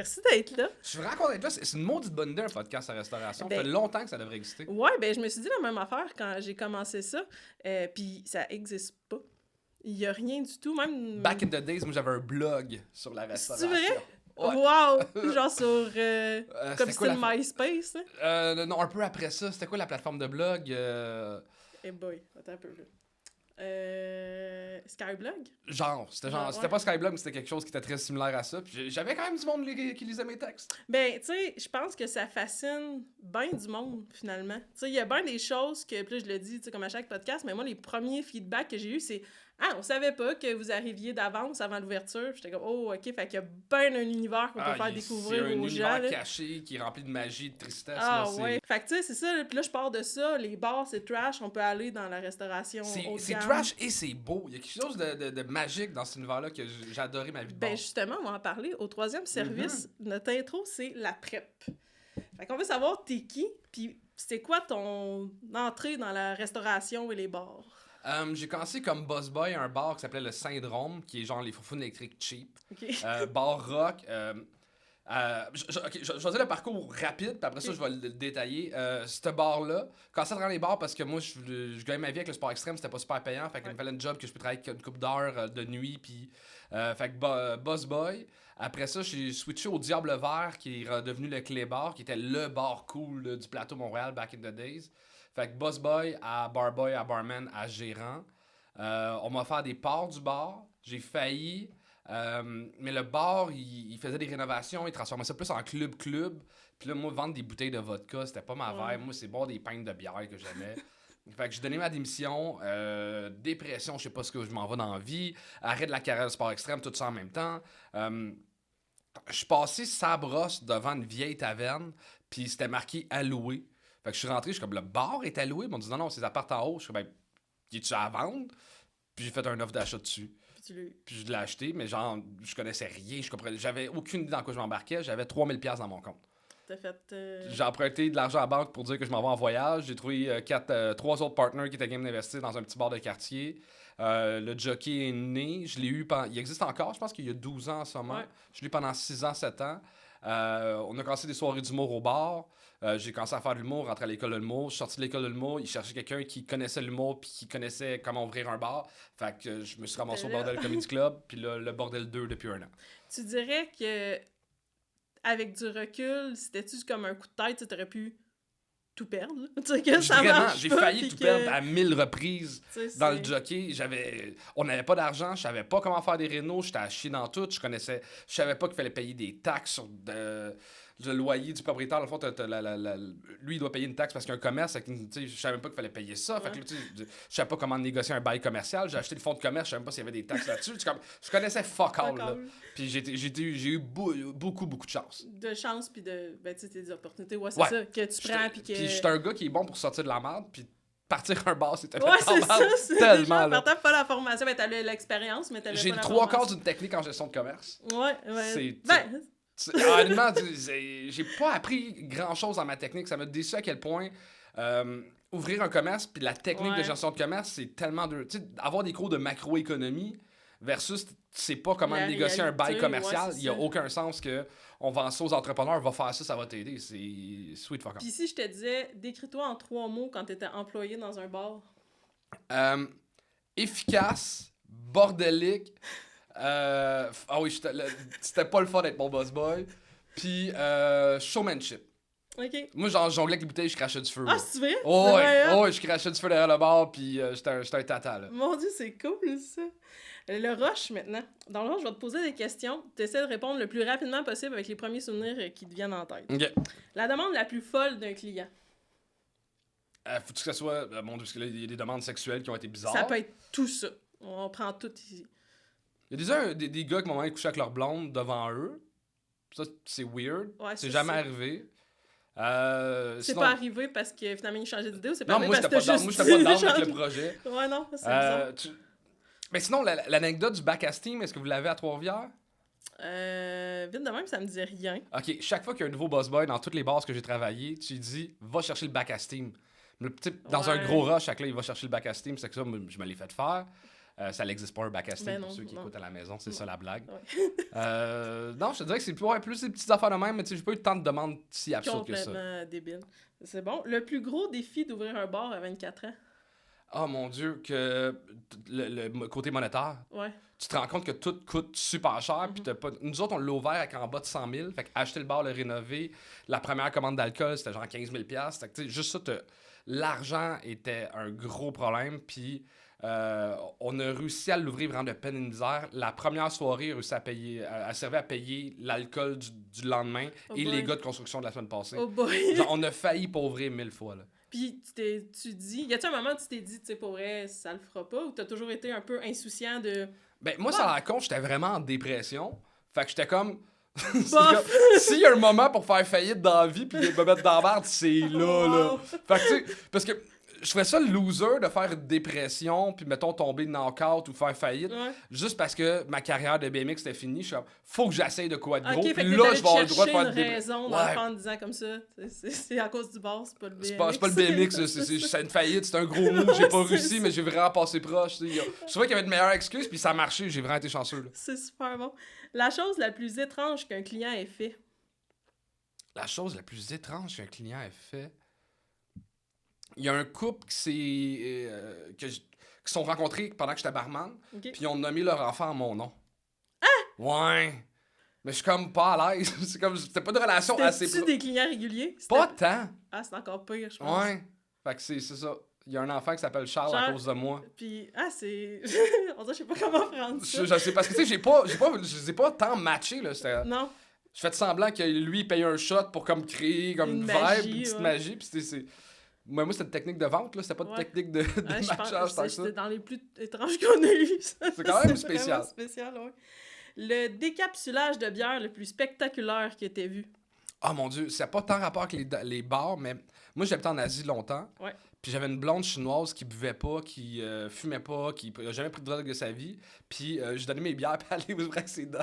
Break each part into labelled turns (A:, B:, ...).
A: merci d'être là.
B: Je suis vraiment content d'être là. C'est une maudite bonne idée, un podcast à restauration. Ça fait longtemps que ça devrait exister.
A: Ouais, ben je me suis dit la même affaire quand j'ai commencé ça. Puis ça existe pas. Il y a rien du tout, même...
B: Back in the days, moi, j'avais un blog sur la restauration.
A: C'est vrai?
B: Ouais.
A: Wow! Genre sur... comme style MySpace,
B: non, un peu après ça. C'était quoi la plateforme de blog?
A: Eh boy, attends un peu, là. Skyblog?
B: C'était pas Skyblog, mais c'était quelque chose qui était très similaire à ça. Puis j'avais quand même du monde qui lisait mes textes.
A: Ben, tu sais, je pense que ça fascine bien du monde, finalement. Tu sais, il y a bien des choses que, puis là, je le dis, tu sais, comme à chaque podcast, mais moi, les premiers feedbacks que j'ai eus, c'est « Ah, on savait pas que vous arriviez d'avance avant l'ouverture. » J'étais comme « Oh, OK, fait qu'il y a bien un univers qu'on peut faire découvrir aux gens. »
B: C'est un univers caché qui est rempli de magie, de tristesse.
A: Ah, ouais. Fait que, tu sais, c'est ça. Puis là, je pars de ça. Les bars, c'est trash. On peut aller dans la restauration
B: c'est trash et c'est beau. Il y a quelque chose de magique dans cet univers-là que j'ai adoré ma vie de bar.
A: Ben, justement, on va en parler. Au troisième service, notre intro, c'est la prep. Fait qu'on veut savoir t'es qui, puis c'était quoi ton entrée dans la restauration et les bars?
B: J'ai commencé comme busboy à un bar qui s'appelait le Syndrome, qui est genre les foufounes électriques cheap.
A: Okay.
B: Bar rock. Je vais dire le parcours rapide, puis après ça, je vais le détailler. Ce bar-là, quand ça dans les bars, parce que moi, je gagnais ma vie avec le sport extrême, c'était pas super payant, fait qu'il me fallait un job que je peux travailler une couple d'heures de nuit, puis fait que busboy. Après ça, j'ai switché au Diable Vert, qui est redevenu le Clé Bar, qui était le bar cool là, du plateau Montréal back in the days. Fait que busboy à barboy à barman à gérant. On m'a offert des parts du bar. J'ai failli. Mais le bar, il faisait des rénovations. Il transformait ça plus en club. Puis là, moi, vendre des bouteilles de vodka, c'était pas ma vibe. Moi, c'est boire des pintes de bière que j'aimais. Fait que j'ai donné ma démission. Dépression, je sais pas ce que je m'en vais dans la vie. Arrêt de la carrière de sport extrême, tout ça en même temps. Je suis passé sa brosse devant une vieille taverne. Puis c'était marqué alloué. Fait que je suis rentré, je suis comme, le bar est alloué. Ils m'ont dit, non, c'est appart en haut. Je suis comme, ben, es-tu à vendre? Puis j'ai fait un offre d'achat dessus. Puis je l'ai acheté, mais genre, je connaissais rien. J'avais aucune idée dans quoi je m'embarquais. J'avais 3000$ dans mon compte.
A: T'as fait...
B: J'ai emprunté de l'argent à la banque pour dire que je m'en vais en voyage. J'ai trouvé 3 autres partners qui étaient game d'investir dans un petit bar de quartier. Le jockey est né. Je l'ai eu pendant... Il existe encore, je pense qu'il y a 12 ans en ce moment. Ouais. Je l'ai eu pendant 6 ans, 7 ans. On a commencé des soirées d'humour au bar. J'ai commencé à faire de l'humour, rentré à l'école de l'humour. Je suis sorti de l'école de l'humour. Il cherchait quelqu'un qui connaissait l'humour puis qui connaissait comment ouvrir un bar. Fait que je me suis ramassé au Bordel Comedy Club puis là, le Bordel 2 depuis 1 an.
A: Tu dirais que avec du recul, c'était-tu comme un coup de tête, tu aurais pu tout perdre?
B: Vraiment, j'ai failli tout perdre à 1000 reprises dans le jockey. On n'avait pas d'argent, je savais pas comment faire des rénos, j'étais à chier dans tout. Je savais pas qu'il fallait payer des taxes sur le loyer du propriétaire. Dans le fond, lui, il doit payer une taxe parce qu'il y a un commerce. Je savais même pas qu'il fallait payer ça. Fait que, je savais pas comment négocier un bail commercial. J'ai acheté le fonds de commerce, je savais même pas s'il y avait des taxes là-dessus. Je connaissais fuck all. Là. Puis j'ai eu beaucoup de chance.
A: De chance, puis des opportunités. Ouais, c'est ça, que tu prends. Puis
B: je suis un gars qui est bon pour sortir de la merde. Puis partir un bar, c'était
A: c'est tellement là. T'as pas la formation, mais t'as l'expérience, mais t'avais
B: j'ai
A: pas la
B: le 3/4 d'une technique en gestion de commerce.
A: Ouais.
B: Honnêtement, j'ai pas appris grand-chose dans ma technique. Ça m'a déçu à quel point ouvrir un commerce puis la technique de gestion de commerce, c'est tellement dur. Tu sais, avoir des cours de macroéconomie versus tu sais pas comment négocier un bail commercial, il y a aucun sens que on vend ça aux entrepreneurs, va faire ça, ça va t'aider. C'est sweet fuck off.
A: Puis si je te disais, décris-toi en 3 mots quand t'étais employé dans un bar.
B: Efficace, bordélique. C'était pas le fun d'être mon boss boy. Puis showmanship.
A: OK.
B: Moi, genre, jonglais avec les bouteilles, je crachais du feu.
A: Ah, c'est vrai?
B: Ouais, je crachais du feu derrière le bar, puis j'étais un tata, là.
A: Mon Dieu, c'est cool, ça. Le rush, maintenant. Dans le rush, je vais te poser des questions. Tu essaies de répondre le plus rapidement possible avec les premiers souvenirs qui te viennent en tête.
B: OK.
A: La demande la plus folle d'un client.
B: Faut que ça soit... mon Dieu, parce que là, il y a des demandes sexuelles qui ont été bizarres.
A: Ça peut être tout ça. On prend tout ici.
B: Il y a des gars qui m'ont couché avec leur blonde devant eux. Ça, c'est weird.
A: Ouais,
B: c'est jamais arrivé.
A: C'est
B: sinon...
A: pas arrivé parce que finalement ils changeaient d'idée ou c'est pas
B: non,
A: arrivé parce que
B: moi, j'étais pas down avec le projet.
A: Ouais, non, c'est bizarre.
B: Mais sinon, l'anecdote du back à steam, est-ce que vous l'avez à Trois-Rivières?
A: Vite de même, ça me dit rien.
B: OK, chaque fois qu'il y a un nouveau boss boy dans toutes les bars que j'ai travaillé, tu lui dis, va chercher le back à steam. Dans un gros rush, là, il va chercher le back à steam, c'est que ça, moi, je me l'ai fait faire. Ça n'existe pas un bac à steak
A: Ben
B: pour
A: non,
B: ceux qui
A: non.
B: écoutent à la maison, c'est ça la blague.
A: Ouais.
B: Non, je te dirais que c'est plus des petites affaires de même, mais tu sais, j'ai pas eu tant de demandes si absurdes que ça.
A: Complètement débile. C'est bon. Le plus gros défi d'ouvrir un bar à 24 ans?
B: Oh mon Dieu, que le côté monétaire,
A: Ouais.
B: tu te rends compte que tout coûte super cher, puis t'as pas... Nous autres, on l'a ouvert avec en bas de 100 000, fait qu'acheter le bar, le rénover, la première commande d'alcool, c'était genre 15 000 $. Fait que, tu sais, juste ça, l'argent était un gros problème, puis on a réussi à l'ouvrir vraiment de peine et de misère. La première soirée, a réussi à payer, à servir à payer l'alcool du lendemain
A: Oh
B: et
A: boy.
B: les gars de construction de la semaine passée.
A: Oh boy!
B: Genre, on a failli pas ouvrir 1000 fois, là.
A: Puis tu dis... Y a-tu un moment où tu t'es dit, tu sais, pour vrai, ça le fera pas? Ou t'as toujours été un peu insouciant de...
B: Ben, moi, ça a l'air con, j'étais vraiment en dépression. Fait que j'étais comme...
A: Bof!
B: S'il y a un moment pour faire faillite dans la vie puis me mettre dans la merde, c'est là, là.
A: Wow.
B: Fait que, tu sais, parce que je ferais ça le loser de faire une dépression puis, mettons, tomber de knock-out ou faire faillite.
A: Ouais.
B: Juste parce que ma carrière de BMX était finie. Je suis comme, faut que j'essaye de quoi de gros.
A: Ok,
B: Puis
A: fait que
B: là, je vais avoir le droit de faire
A: une
B: une dépression.
A: raison dans le fond en disant comme ça. C'est à cause du bar, c'est pas le BMX.
B: C'est pas le BMX, c'est une faillite, c'est un gros mot. J'ai pas réussi, mais j'ai vraiment passé proche. Tu sais. Je trouvais qu'il y avait de meilleures excuses, puis ça a marché. J'ai vraiment été chanceux. Là.
A: C'est super bon. La chose la plus étrange qu'un client ait fait.
B: La chose la plus étrange qu'un client ait fait. Il y a un couple qui sont rencontrés pendant que j'étais barman,
A: Okay.
B: puis ils ont nommé leur enfant à mon nom. Ah! Ouais. Mais je suis comme pas à l'aise. C'est comme, c'était pas de relation assez...
A: C'était-tu des clients réguliers?
B: Pas tant.
A: Ah, c'est encore pire, je pense.
B: Ouais. Fait que c'est ça. Il y a un enfant qui s'appelle Charles à
A: Charles.
B: cause de moi.
A: Puis, c'est... On dirait, je sais pas comment prendre ça.
B: Je sais, parce que tu sais, je les ai pas tant matchés, là.
A: Non.
B: Je fais semblant que lui paye un shot pour comme créer comme
A: Une
B: une
A: magie,
B: vibe, une petite
A: ouais.
B: magie, puis c'est... Moi, c'était une technique de vente, là. C'était pas de
A: Ouais.
B: technique de
A: Ouais, je
B: matchage
A: pense
B: tant
A: que
B: que ça.
A: c'était dans les plus étranges qu'on a eu.
B: C'est quand même spécial.
A: Vraiment spécial, ouais. Le décapsulage de bière le plus spectaculaire que t'aies vu.
B: Ah mon Dieu, ça n'a pas tant rapport avec les bars, mais moi j'habitais en Asie longtemps.
A: Ouais.
B: Puis j'avais une blonde chinoise qui buvait pas, qui fumait pas, qui a jamais pris de drogue de sa vie. Puis je donnais mes bières puis elle allait ouvrir ses dents.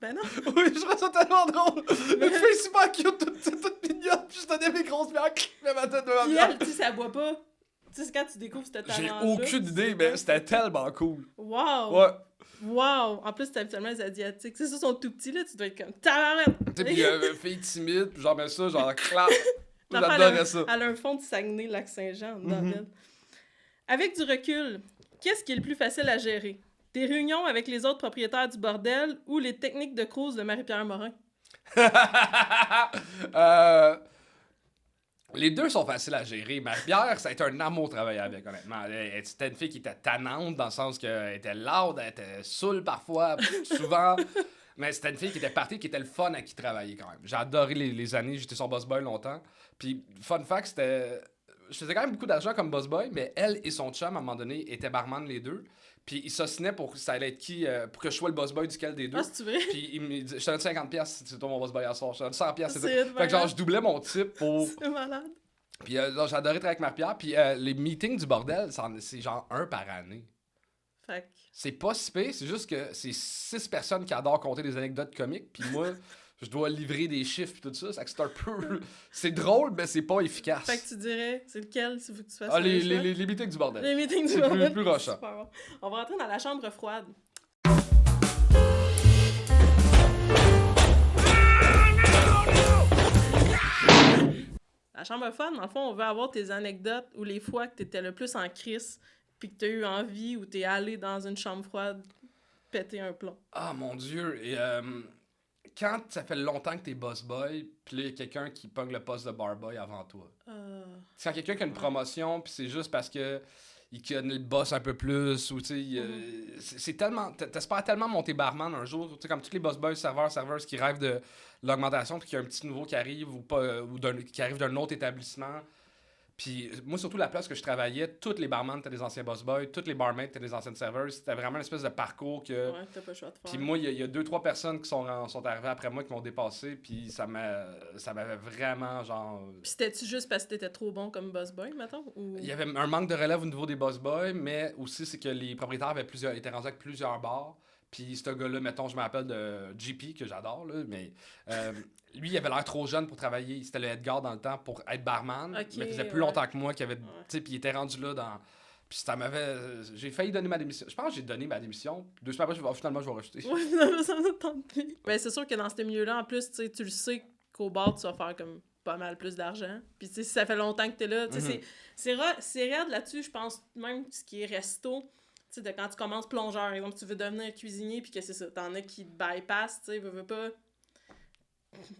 A: Ben non.
B: Oui, je trouvais ça tellement drôle. Une fille super cute, toute mignonne, puis je donnais mes grosses bières, mais ma tête de ma
A: Puis
B: bière.
A: elle, tu sais, ça boit pas. Tu sais, c'est quand tu découvres ce
B: J'ai
A: talent-là.
B: aucune idée, mais c'était tellement cool.
A: Wow!
B: Ouais.
A: Wow! En plus, c'est habituellement les Asiatiques. C'est ça, ils sont tout petits, là, tu dois être comme tabarette!
B: Tu sais, puis une fille timide, puis genre, mais ça, genre, clap.
A: L'enfant,
B: J'adorais ça.
A: Elle a un fond de Saguenay, Lac-Saint-Jean, dans
B: Mhm.
A: elle. Avec du recul, qu'est-ce qui est le plus facile à gérer? Tes réunions avec les autres propriétaires du bordel ou les techniques de cruise de Marie-Pierre Morin?
B: Les deux sont faciles à gérer. Marie-Pierre, ça a été un amour de travailler avec, honnêtement. C'était une fille qui était tannante dans le sens qu'elle était lourde, elle était saoule parfois, souvent. Mais c'était une fille qui était partie, qui était le fun à qui travailler quand même. J'ai adoré les années, j'étais son boss boy longtemps. Puis, fun fact, c'était... Je faisais quand même beaucoup d'argent comme boss boy, mais elle et son chum, à un moment donné, étaient barman les deux. Puis ils s'ostinaient pour ça allait être qui, pour que je sois le boss boy duquel des deux.
A: Ah, c'est vrai?
B: Puis il me dit, je te donne 50$, c'est toi mon boss boy à soir. Je te donne 100$, c'est toi.
A: C'est
B: Fait que genre, je doublais mon type pour...
A: C'est malade.
B: Puis genre, j'ai adoré travailler avec Marie-Pierre. Puis les meetings du bordel, c'est genre un par année.
A: Fait que...
B: C'est pas si pire, c'est juste que c'est 6 personnes qui adorent compter des anecdotes comiques. Puis moi, je dois livrer des chiffres et tout ça. C'est un peu... C'est drôle, mais c'est pas efficace.
A: Fait que tu dirais, c'est lequel, s'il faut que tu fasses
B: Ah,
A: un
B: les
A: choix?
B: meetings du bordel.
A: Les meetings du
B: C'est
A: bordel.
B: plus rushant.
A: Super bon. On va rentrer dans la chambre froide. La chambre froide, dans le fond, on veut avoir tes anecdotes ou les fois que t'étais le plus en crise puis que t'as eu envie ou t'es allé dans une chambre froide péter un plomb.
B: Ah, mon Dieu. Et quand ça fait longtemps que t'es boss boy, puis là, il y a quelqu'un qui pogne le poste de bar boy avant toi. C'est quand quelqu'un qui a une promotion, puis c'est juste parce que il connaît le boss un peu plus, ou tu sais, c'est tellement... T'espères tellement monter barman un jour, tu sais, comme tous les boss boys, serveuses qui rêvent de l'augmentation, puis qu'il y a un petit nouveau qui arrive, ou pas, qui arrive d'un autre établissement. Puis moi, surtout la place que je travaillais, tous les barman étaient des anciens boss boys, tous les barmaids étaient des anciennes serveuses. C'était vraiment une espèce de parcours que...
A: Ouais, t'as pas le choix de faire.
B: Puis moi, il y a 2-3 personnes qui sont arrivées après moi qui m'ont dépassé, puis ça m'avait vraiment, genre...
A: Puis c'était-tu juste parce que t'étais trop bon comme boss boy, mettons? Ou...
B: Il y avait un manque de relève au niveau des boss boys, mais aussi c'est que les propriétaires étaient rendus avec plusieurs bars. Puis ce gars-là, mettons, je me rappelle de JP, que j'adore, là, mais lui, il avait l'air trop jeune pour travailler. C'était le Edgar dans le temps pour être barman,
A: Ok,
B: mais il faisait plus
A: ouais.
B: longtemps que moi, tu sais, puis il était rendu là dans... Puis ça m'avait... J'ai failli donner ma démission. Je pense que j'ai donné ma démission. 2 semaines après, finalement, je vais rejeter.
A: Ouais, finalement, ça me tente plus. Ben, c'est sûr que dans ce milieu-là, en plus, tu le sais qu'au bar, tu vas faire comme pas mal plus d'argent. Puis, tu sais, si ça fait longtemps que t'es là, tu sais, c'est raide là-dessus, je pense, même ce qui est resto. Tu sais, de quand tu commences plongeur, par exemple, tu veux devenir cuisinier, puis que c'est ça, t'en as qui te bypassent, tu sais, veux pas...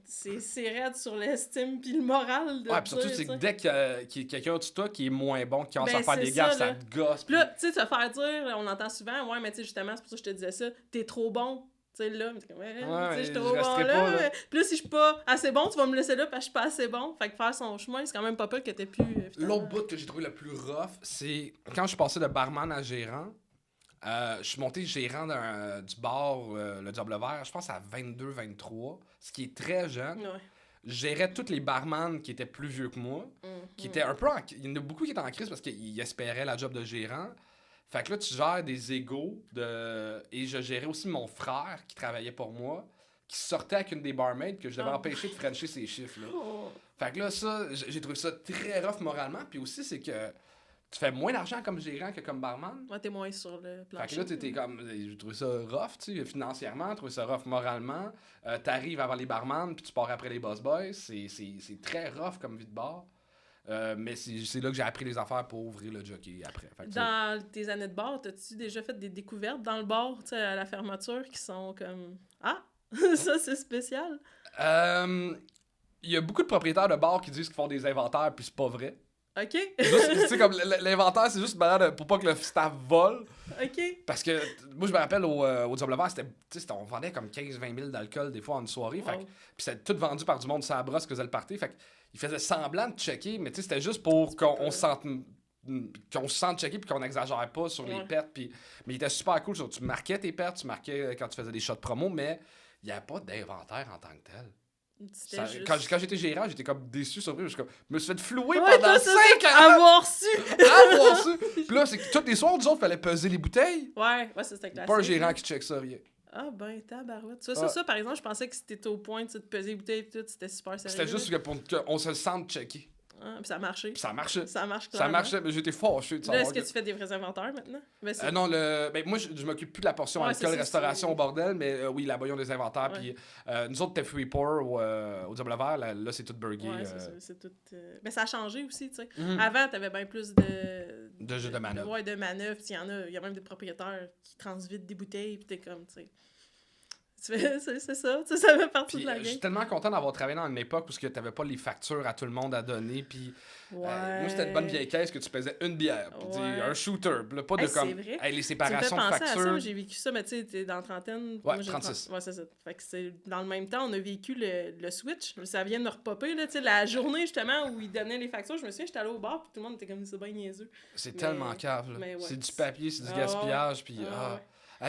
A: C'est raide sur l'estime puis le moral de
B: Ouais, puis surtout, c'est que dès qu'il y a quelqu'un au-dessus de toi qui est moins bon, qui commence à faire des gaffes, ça te gosse.
A: Puis là, tu sais, te faire dire, on entend souvent, ouais, mais tu sais, justement, c'est pour ça que je te disais ça, t'es trop bon. Tu sais, là, mais t'es comme, ouais, tu sais, je suis trop bon là. Puis là, si je suis pas assez bon, tu vas me laisser là parce que je suis pas assez bon. Fait que faire son chemin, c'est quand même pas pire que t'aies pu.
B: L'autre bout que j'ai trouvé le plus rough, c'est quand je suis passé de barman à gérant. Je suis monté gérant du bar, le Diable Vert, je pense à 22-23, ce qui est très jeune.
A: Ouais.
B: Je gérais tous les barman qui étaient plus vieux que moi, qui étaient un peu il y en a beaucoup qui étaient en crise parce qu'ils espéraient la job de gérant. Fait que là, tu gères des égos et je gérais aussi mon frère qui travaillait pour moi, qui sortait avec une des barmaids que je devais empêcher de frencher ses chiffres. Là. Fait que là, ça, j'ai trouvé ça très rough moralement. Puis aussi, c'est que tu fais moins d'argent comme gérant que comme barman.
A: Ouais, t'es moins sur le plancher.
B: Fait que là, t'es comme... J'ai trouvé ça rough, tu sais, financièrement, j'ai trouvé ça rough moralement. T'arrives avant les barman, puis tu pars après les boss boys. C'est très rough comme vie de bar. Mais c'est là que j'ai appris les affaires pour ouvrir le jockey après. Fait que
A: dans tes années de bar, t'as-tu déjà fait des découvertes dans le bar, tu sais, à la fermeture, qui sont comme... Ah! Ça, c'est spécial!
B: Il y a beaucoup de propriétaires de bars qui disent qu'ils font des inventaires, puis c'est pas vrai.
A: OK.
B: Tu sais, comme l'inventaire, c'est juste pour pas que le staff vole.
A: OK.
B: Parce que, moi, je me rappelle, au Diable Vert, on vendait comme 15-20 000 d'alcool des fois en une soirée.
A: Wow.
B: Puis c'était tout vendu par du monde sur la brosse que faisait le party. Fait qu'ils faisaient semblant de checker, mais c'était juste pour qu'on se sente checker puis qu'on n'exagère pas sur les pertes. Mais il était super cool. Tu marquais tes pertes, tu marquais quand tu faisais des shots promo, mais il n'y avait pas d'inventaire en tant que tel. Quand j'étais gérant, j'étais comme déçu, surpris. Je me suis fait flouer pendant 5 ans.
A: Avoir su!
B: Puis là, c'est que tous les soirs, nous autres, fallait peser les bouteilles.
A: Ouais, c'était classique.
B: Pas un gérant qui check ça, rien.
A: Ah ben, tabarouette. Tu vois, ça, par exemple, je pensais que c'était au point de peser les bouteilles et tout, c'était super sérieux.
B: C'était juste pour qu'on se sente checker.
A: Ah, puis ça a marché.
B: Puis ça marchait.
A: Ça marche
B: clairement. Ça marchait, mais j'étais fâché de savoir.
A: Là, est-ce que tu fais des vrais inventaires maintenant?
B: Non, moi, je m'occupe plus de la portion alcool, restauration au bordel, mais oui, là-bas, ils ont des inventaires. Puis nous autres, t'es free pour au Diable Vert, là, c'est tout burger.
A: Ouais, c'est tout. Mais ça a changé aussi, tu sais. Avant, t'avais bien plus de
B: jeux de manœuvre.
A: Ouais, de manœuvre. Il y a même des propriétaires qui transvitent des bouteilles, puis t'es comme, tu sais. C'est ça, tu sais, ça fait partie de la game.
B: Je suis tellement content d'avoir travaillé dans une époque où tu n'avais pas les factures à tout le monde à donner. Puis, moi, c'était une bonne vieille caisse que tu pesais une bière, puis un shooter. Là, pas de comme les séparations de factures. Tu me fais penser à ça,
A: j'ai vécu ça, mais tu sais, t'es dans la trentaine.
B: Ouais, 36.
A: Ouais, c'est ça. Fait que c'est dans le même temps, on a vécu le Switch. Ça vient de repopper, là, tu sais, la journée justement où ils donnaient les factures. Je me souviens, j'étais allé au bar, puis tout le monde était comme, c'est bien niaiseux.
B: C'est tellement cave, là.
A: Ouais,
B: c'est du papier, c'est du gaspillage, puis...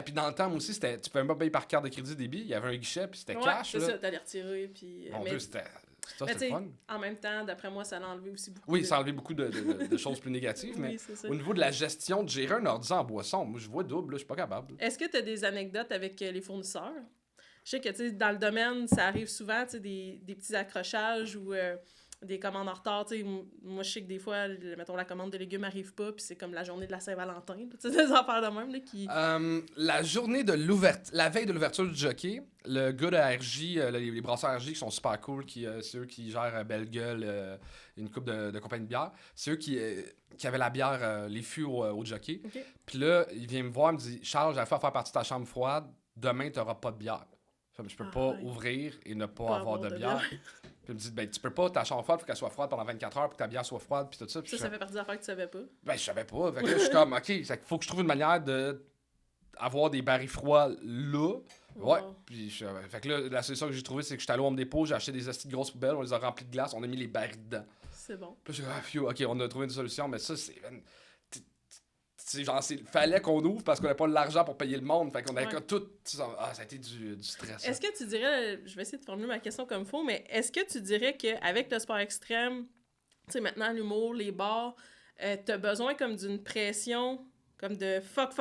B: puis dans le temps aussi, tu pouvais même pas payer par carte de crédit débit. Il y avait un guichet, puis c'était cash.
A: C'est ça, t'allais retirer. Puis,
B: Mon Dieu, c'était fun.
A: En même temps, d'après moi, ça a enlevé aussi beaucoup.
B: Oui, ça a enlevé beaucoup de choses plus négatives. Mais au niveau de la gestion de gérer un ordi en boisson, moi, je vois double, là, je suis pas capable.
A: Est-ce que tu as des anecdotes avec les fournisseurs? Je sais que dans le domaine, ça arrive souvent, des petits accrochages ou des commandes en retard. Moi, je sais que des fois, mettons, la commande de légumes n'arrive pas, puis c'est comme la journée de la Saint-Valentin. Des affaires de même. Là, qui...
B: la journée la veille de l'ouverture du jockey, le gars de RJ, les brasseurs RJ qui sont super cool, c'est eux qui gèrent Belle Gueule, une coupe de compagnie de bière, c'est eux qui avaient la bière, les fûts au jockey. Okay. Puis là, il vient me voir, il me dit « Charles, j'ai fait faire partie de ta chambre froide, demain, tu n'auras pas de bière. » Je peux pas ouvrir et ne pas avoir de bière. Puis il me dit, ben, tu peux pas, ta chambre froide, faut qu'elle soit froide pendant 24 heures, puis que ta bière soit froide, puis tout ça.
A: Ça fait partie des affaires que tu savais pas.
B: Ben, je savais pas. Fait que là, je suis comme, OK, il faut que je trouve une manière d'avoir des barils froids là. Ouais. Puis, fait que là, la solution que j'ai trouvée, c'est que je suis allé au Home Depot, j'ai acheté des astuces de grosses poubelles, on les a remplis de glace, on a mis les barils dedans.
A: C'est bon.
B: Puis, OK, on a trouvé une solution, mais ça, c'est. Fallait qu'on ouvre parce qu'on n'avait pas l'argent pour payer le monde. Fait qu'on avait tout. Ça a été du stress.
A: Est-ce que tu dirais, je vais essayer de formuler ma question comme il faut, mais est-ce que tu dirais qu'avec le sport extrême, tu sais, maintenant l'humour, les bars, t'as besoin comme d'une pression, comme de fuck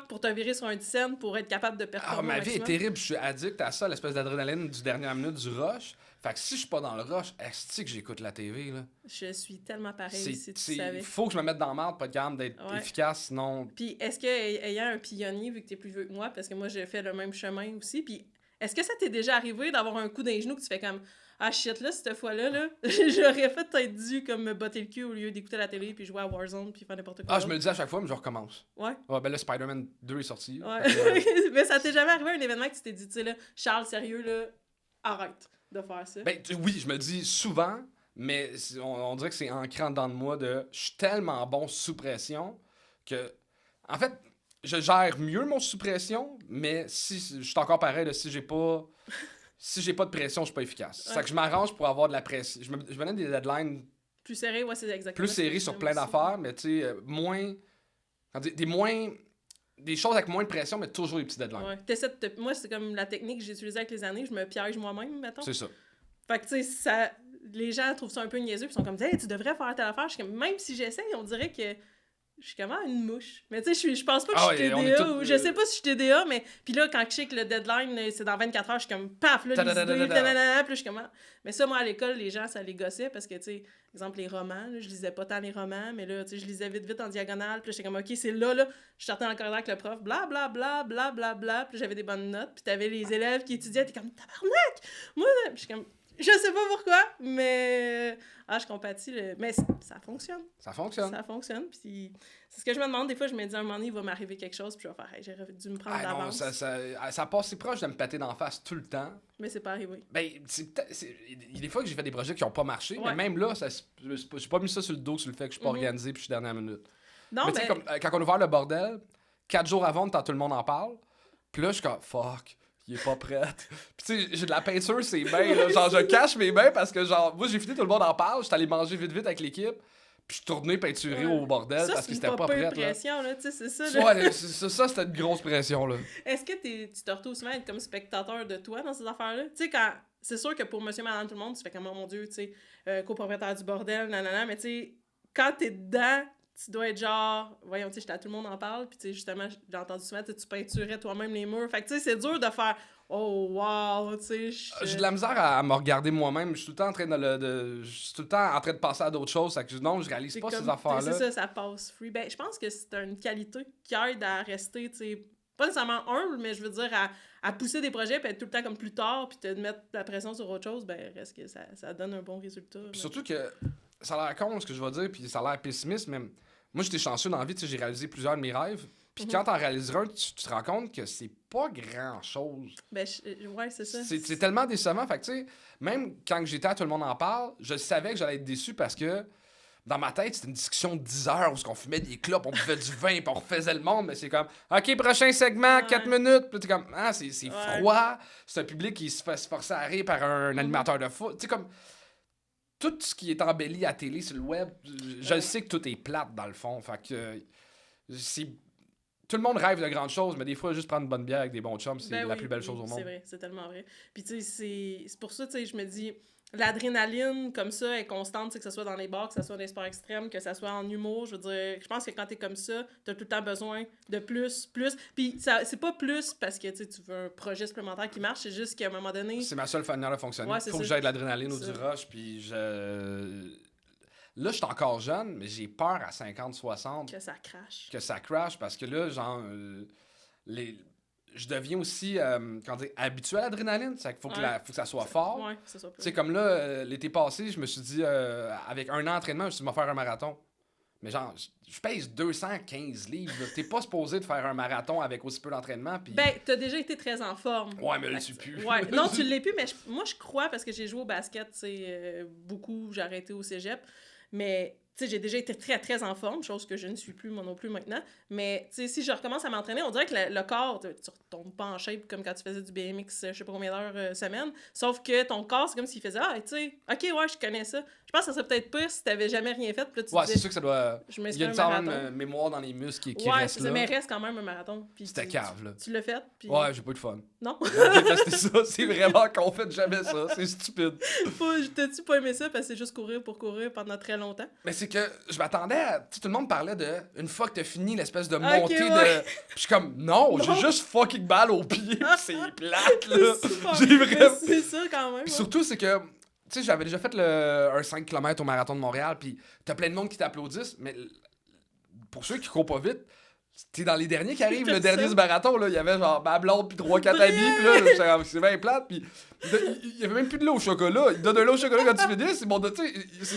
A: pour te virer sur un scène pour être capable de performer?
B: Ma vie est terrible, je suis addict à ça, l'espèce d'adrénaline du dernière minute du rush. Fait que si je suis pas dans le rush, est-ce que j'écoute la TV, là?
A: Je suis tellement pareil, si tu
B: Il
A: savais.
B: faut que je me mette dans la merde, pas de gamme, d'être efficace, sinon...
A: Puis est-ce que, ayant un pionnier, vu que t'es plus vieux que moi, parce que moi, j'ai fait le même chemin aussi, puis est-ce que ça t'est déjà arrivé d'avoir un coup d'un genou que tu fais comme « Ah shit, là, cette fois-là, là, j'aurais peut-être dû comme me botter le cul au lieu d'écouter la télé, puis jouer à Warzone, puis faire n'importe quoi. »
B: Ah, je me le dis à chaque fois, mais je recommence.
A: Ouais.
B: Ouais, ben là, Spider-Man 2 est sorti.
A: Ouais. Mais ça t'est jamais arrivé un événement que tu t'es dit, tu sais, là, Charles, sérieux, là, arrête de faire ça.
B: Ben oui, je me le dis souvent, mais on dirait que c'est ancré en dedans de moi de je suis tellement bon sous pression que, en fait, je gère mieux mon sous pression, mais si je suis encore pareil, là, si j'ai pas de pression, je suis pas efficace. C'est ça que je m'arrange pour avoir de la pression. Je me donne des deadlines
A: plus serrés, ouais, c'est exactement.
B: Plus serrés sur plein d'affaires, mais tu sais, moins. Des choses avec moins de pression, mais toujours des petits deadlines.
A: Ouais. Moi, c'est comme la technique que j'ai utilisée avec les années, je me piège moi-même, mettons.
B: C'est ça.
A: Fait que, tu sais, les gens trouvent ça un peu niaiseux, puis sont comme, hey, tu devrais faire telle affaire. Je suis comme, même si j'essaye, on dirait que je suis comme une mouche. Mais tu sais, je pense pas que je suis TDA, ou je sais pas si je suis TDA, mais. Puis là, quand je sais que le deadline, c'est dans 24 heures, je suis comme, paf, là, les idées, puis là, je suis comme, mais ça, moi, à l'école, les gens, ça les gossait, parce que, tu sais, exemple, les romans, là, je lisais pas tant les romans, mais là, tu sais, je lisais vite en diagonale, puis là, j'étais comme, OK, c'est là, je sortais dans le corridor avec le prof, blablabla, puis j'avais des bonnes notes, puis t'avais les élèves qui étudiaient, t'es comme, tabarnak! Moi, je suis comme, je sais pas pourquoi, mais je compatis, mais ça fonctionne.
B: Ça fonctionne.
A: Ça fonctionne, puis c'est ce que je me demande, des fois, je me dis, un moment donné, il va m'arriver quelque chose, puis je vais faire, hey, j'aurais dû me prendre d'avance.
B: Non, ça passe si proche de me péter d'en face tout le temps.
A: Mais c'est pas arrivé.
B: Ben, il y a des fois que j'ai fait des projets qui ont pas marché, mais même là, j'ai pas mis ça sur le dos, sur le fait que je suis pas organisé puis je suis dernière minute.
A: Non,
B: mais tu sais, quand on a ouvert le bordel, 4 jours avant, tant tout le monde en parle, puis là, je suis comme, fuck. Il est pas prêt. Puis tu sais, j'ai de la peinture ses mains, là. Genre, je cache mes mains parce que, genre, moi, j'ai fini, tout le monde en parle. J'étais allé manger vite avec l'équipe. Puis je suis tourné peinturer au bordel parce que c'était pas prêt.
A: Ça, c'est une pression, là. Tu sais, c'est ça, là.
B: Ouais, ça, c'était une grosse pression, là.
A: Est-ce que tu te retrouves souvent être comme spectateur de toi dans ces affaires-là? Tu sais, quand... C'est sûr que pour monsieur, madame, tout le monde, tu fais comme, oh mon Dieu, tu sais, copropriétaire du bordel, nanana, mais tu sais, quand t'es dedans... Tu dois être genre, voyons, tu sais, tout le monde en parle, puis tu sais, justement, j'ai entendu souvent, tu peinturais toi-même les murs. Fait que tu sais, c'est dur de faire, oh wow, tu sais.
B: J'ai de la misère à me regarder moi-même. Je suis tout le temps en train je suis tout le temps en train de passer à d'autres choses. Fait que non, je réalise pas ces affaires-là.
A: C'est ça passe free. Ben, je pense que c'est une qualité qui aide à rester, tu sais, pas nécessairement humble, mais je veux dire, à pousser des projets, puis être tout le temps comme plus tard, puis te mettre la pression sur autre chose, ben, reste que ça donne un bon résultat.
B: Surtout que ça a l'air con, ce que je vais dire, puis ça a l'air pessimiste, mais moi, j'étais chanceux dans la vie, tu sais, j'ai réalisé plusieurs de mes rêves. Puis quand t'en réalises un, tu te rends compte que c'est pas grand-chose.
A: Ben, ouais, c'est ça.
B: C'est tellement décevant. Fait que, tu sais, même quand j'étais à Tout le monde en parle, je savais que j'allais être déçu parce que dans ma tête, c'était une discussion de 10 heures où on fumait des clopes, on buvait du vin, puis on refaisait le monde. Mais c'est comme, OK, prochain segment, 4 minutes. Puis t'es comme, c'est froid. C'est un public qui se fait se forcer à rire par un animateur de foot. Tu sais, comme... Tout ce qui est embelli à télé, sur le web, je sais que tout est plate dans le fond. Fait que tout le monde rêve de grandes choses, mais des fois, juste prendre une bonne bière avec des bons chums, c'est la plus belle chose au monde.
A: C'est vrai, c'est tellement vrai. Puis tu sais, c'est pour ça, tu sais, je me dis, l'adrénaline, comme ça, est constante, que ce soit dans les bars, que ce soit dans les sports extrêmes, que ce soit en humour. Je veux dire, je pense que quand t'es comme ça, t'as tout le temps besoin de plus. Puis c'est pas plus parce que tu veux un projet supplémentaire qui marche, c'est juste qu'à un moment donné...
B: C'est ma seule manière de fonctionner.
A: Ouais,
B: faut que j'aille de l'adrénaline ou du rush, puis Là, je suis encore jeune, mais j'ai peur à 50-60...
A: Que ça crache.
B: Que ça crache, parce que là, genre... Je deviens aussi habitué à l'adrénaline. C'est qu'il faut, faut que ça soit fort.
A: Ouais, que ça soit plus.
B: Tu sais, comme là, l'été passé, je me suis dit, avec un an d'entraînement, je me suis dit, je vais faire un marathon. Mais genre, je pèse 215 livres. T'es pas supposé de faire un marathon avec aussi peu d'entraînement. Pis...
A: Ben, t'as déjà été très en forme.
B: Ouais, mais là, tu plus.
A: Ouais. Non, tu l'es plus, mais moi, je crois, parce que j'ai joué au basket, tu sais, beaucoup, j'ai arrêté au cégep. Mais, tu sais, j'ai déjà été très, très en forme, chose que je ne suis plus, moi non plus, maintenant. Mais, tu sais, si je recommence à m'entraîner, on dirait que le corps, tu retombes pas en shape comme quand tu faisais du BMX, je sais pas combien d'heures semaine. Sauf que ton corps, c'est comme s'il faisait, tu sais, OK, ouais, je connais ça. Je pense que ça serait peut-être pire si t'avais jamais rien fait. Puis là, tu
B: ouais,
A: disais,
B: c'est sûr que ça doit...
A: Il y a une
B: certaine mémoire dans les muscles qui reste là.
A: Mais reste quand même un marathon.
B: C'était cave, là.
A: Tu l'as fait? Puis...
B: Ouais, j'ai pas eu de fun.
A: Non?
B: J'ai testé ça, c'est vraiment qu'on fait jamais ça. C'est stupide.
A: T'as-tu pas aimé ça parce que c'est juste courir pour courir pendant très longtemps?
B: Mais c'est c'est que je m'attendais à... Tu sais, tout le monde parlait de... Une fois que t'as fini l'espèce de
A: Ok,
B: montée
A: ouais.
B: de... Puis je suis comme, non, j'ai
A: Non.
B: juste fucking balle au pied, pis c'est plate, là.
A: C'est super.
B: J'ai
A: Mais
B: vraiment...
A: c'est ça quand même.
B: Puis
A: Ouais.
B: surtout, c'est que... Tu sais, j'avais déjà fait un 5 km au marathon de Montréal, puis t'as plein de monde qui t'applaudissent, mais pour ceux qui courent pas vite, t'es dans les derniers qui arrivent, le
A: Personne.
B: dernier du marathon, là, il y avait genre ma blonde puis 3-4 amis, puis là, j'étais comme, c'est bien plate, puis il y avait même plus de l'eau au chocolat. Il donne de l'eau au chocolat quand tu finis, c'est bon, tu sais,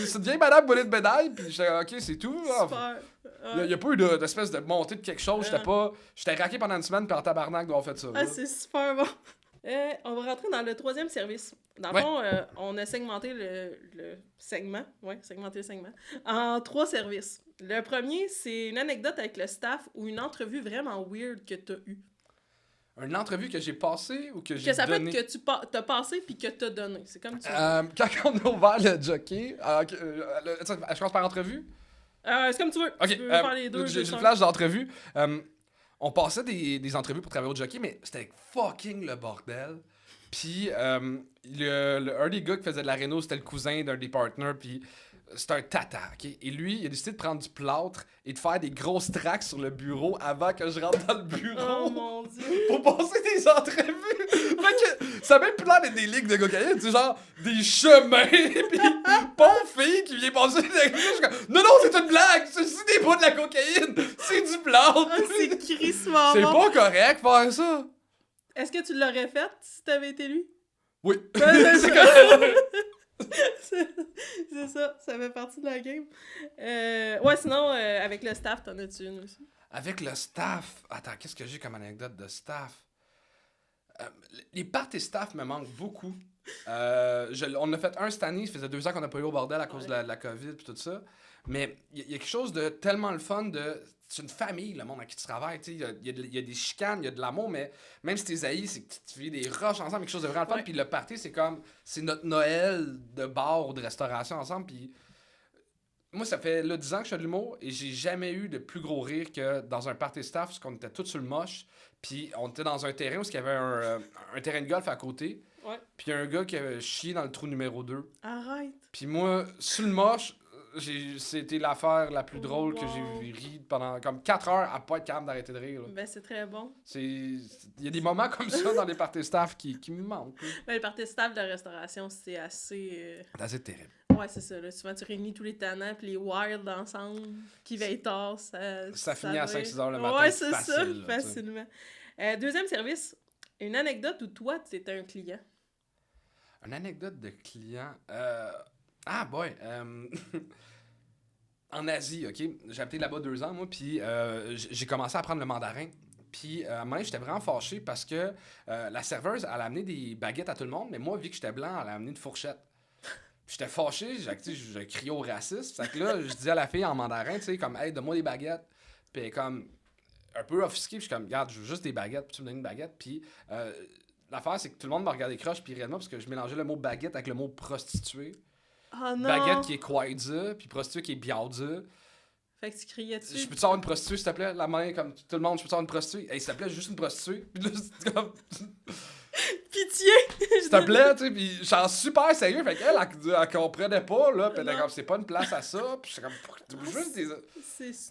B: c'est une vieille madame volée de médaille, puis j'étais ok, c'est tout. Là.
A: Super.
B: Il y a pas eu d'espèce de montée de quelque chose, j'étais raqué pendant une semaine, puis en tabarnak d'avoir fait ça.
A: Ah,
B: là.
A: c'est super bon. On va rentrer dans le troisième service. Dans le
B: Ouais.
A: fond, on a segmenté le segment, segmenté le segment, en 3 services. Le premier, c'est une anecdote avec le staff ou une entrevue vraiment weird que t'as eue.
B: Une entrevue que j'ai passée ou que j'ai
A: Que ça peut
B: donnée?
A: être que t'as passé puis que t'as donné. C'est comme tu veux.
B: Quand on a ouvert le jockey, je commence par entrevue?
A: C'est comme tu veux.
B: Ok,
A: Tu peux faire les deux.
B: j'ai
A: deux
B: une
A: seuls.
B: flash d'entrevue. On passait des entrevues pour travailler au jockey, mais c'était fucking le bordel. Puis, un des gars qui faisait de la réno, c'était le cousin d'un des partners, puis c'était un tata, ok? Et lui, il a décidé de prendre du plâtre et de faire des grosses tracks sur le bureau avant que je rentre dans le bureau
A: Oh mon dieu.
B: pour passer des entrevues. Fait que ça a même plus l'air d'être des ligues de cocaïne, c'est genre des chemins, pis pauvre fille qui vient passer des entrevues. Je suis comme, non, c'est une blague, ceci n'est pas de la cocaïne, c'est du plâtre.
A: Ah, c'est crissement
B: C'est
A: bon.
B: pas correct faire ça.
A: Est-ce que tu l'aurais fait si t'avais été lui?
B: Oui.
A: Ouais,
B: C'est correct.
A: c'est ça, ça fait partie de la game. Ouais, sinon, avec le staff, t'en as-tu une aussi?
B: Avec le staff. Attends, qu'est-ce que j'ai comme anecdote de staff? Les parties staff me manquent beaucoup. On en a fait un cette année, ça faisait 2 ans qu'on n'a pas eu au bordel à cause de la COVID et tout ça. Mais il y a quelque chose de tellement le fun de. C'est une famille, le monde avec qui tu travailles. Il y a des chicanes, il y a de l'amour, mais même si t'es haïs, c'est que tu vis des rushs ensemble, quelque chose de vraiment le fun.
A: Ouais.
B: Puis le party, c'est comme. C'est notre Noël de bar ou de restauration ensemble. Puis moi, ça fait là, 10 ans que je fais de l'humour et j'ai jamais eu de plus gros rire que dans un party staff, parce qu'on était tous sur le moche. Puis on était dans un terrain où il y avait un terrain de golf à côté.
A: Ouais.
B: Puis il y a un gars qui avait chié dans le trou numéro 2.
A: Arrête.
B: Puis moi, sur le moche, c'était l'affaire la plus drôle que
A: Wow.
B: j'ai ri pendant comme 4 heures à pas être capable d'arrêter de rire. Là.
A: Ben, c'est très bon.
B: Il y a des moments comme ça dans les parties staff qui me manquent. là.
A: Ben, le party staff de restauration, c'est assez...
B: C'est assez terrible.
A: Ouais, c'est ça. Là. Souvent, tu réunis tous les tannants puis les wild ensemble qui veillent tard.
B: Ça finit à
A: doit-
B: 5-6 heures le matin.
A: Ouais, c'est
B: facile,
A: ça,
B: là, tu sais.
A: facilement. Deuxième service, une anecdote où toi, tu étais un client.
B: Une anecdote de client. Ah, boy. En Asie, OK? J'ai habité là-bas 2 ans, moi, puis j'ai commencé à apprendre le mandarin. Puis, moi, j'étais vraiment fâché parce que la serveuse, elle a amené des baguettes à tout le monde, mais moi, vu que j'étais blanc, elle a amené une fourchette. Puis j'étais fâché, j'ai crié au racisme. Fait que là, je dis à la fille en mandarin, tu sais, comme, hey, donne-moi des baguettes. Puis elle est comme, un peu offusquée, puis je suis comme, regarde, je veux juste des baguettes, puis tu me donnes une baguette. Puis l'affaire, c'est que tout le monde me regardait croche, puis réellement, parce que je mélangeais le mot baguette avec le mot prostituée.
A: Oh non!
B: Baguette qui est kwaidza, puis prostituée qui est biaudza.
A: Fait que tu criais dessus.
B: Je peux-tu avoir une prostituée, s'il te plaît? La main, comme tout le monde, je peux-tu avoir une prostituée? Hey, s'il te plaît, juste une prostituée. Puis là, c'est comme,
A: Pitié!
B: s'il te plaît, tu sais, puis je suis super sérieux. Fait qu'elle, elle comprenait pas, là. Puis elle était
A: Non.
B: comme, c'est pas une place à ça. Puis j'étais comme, juste des.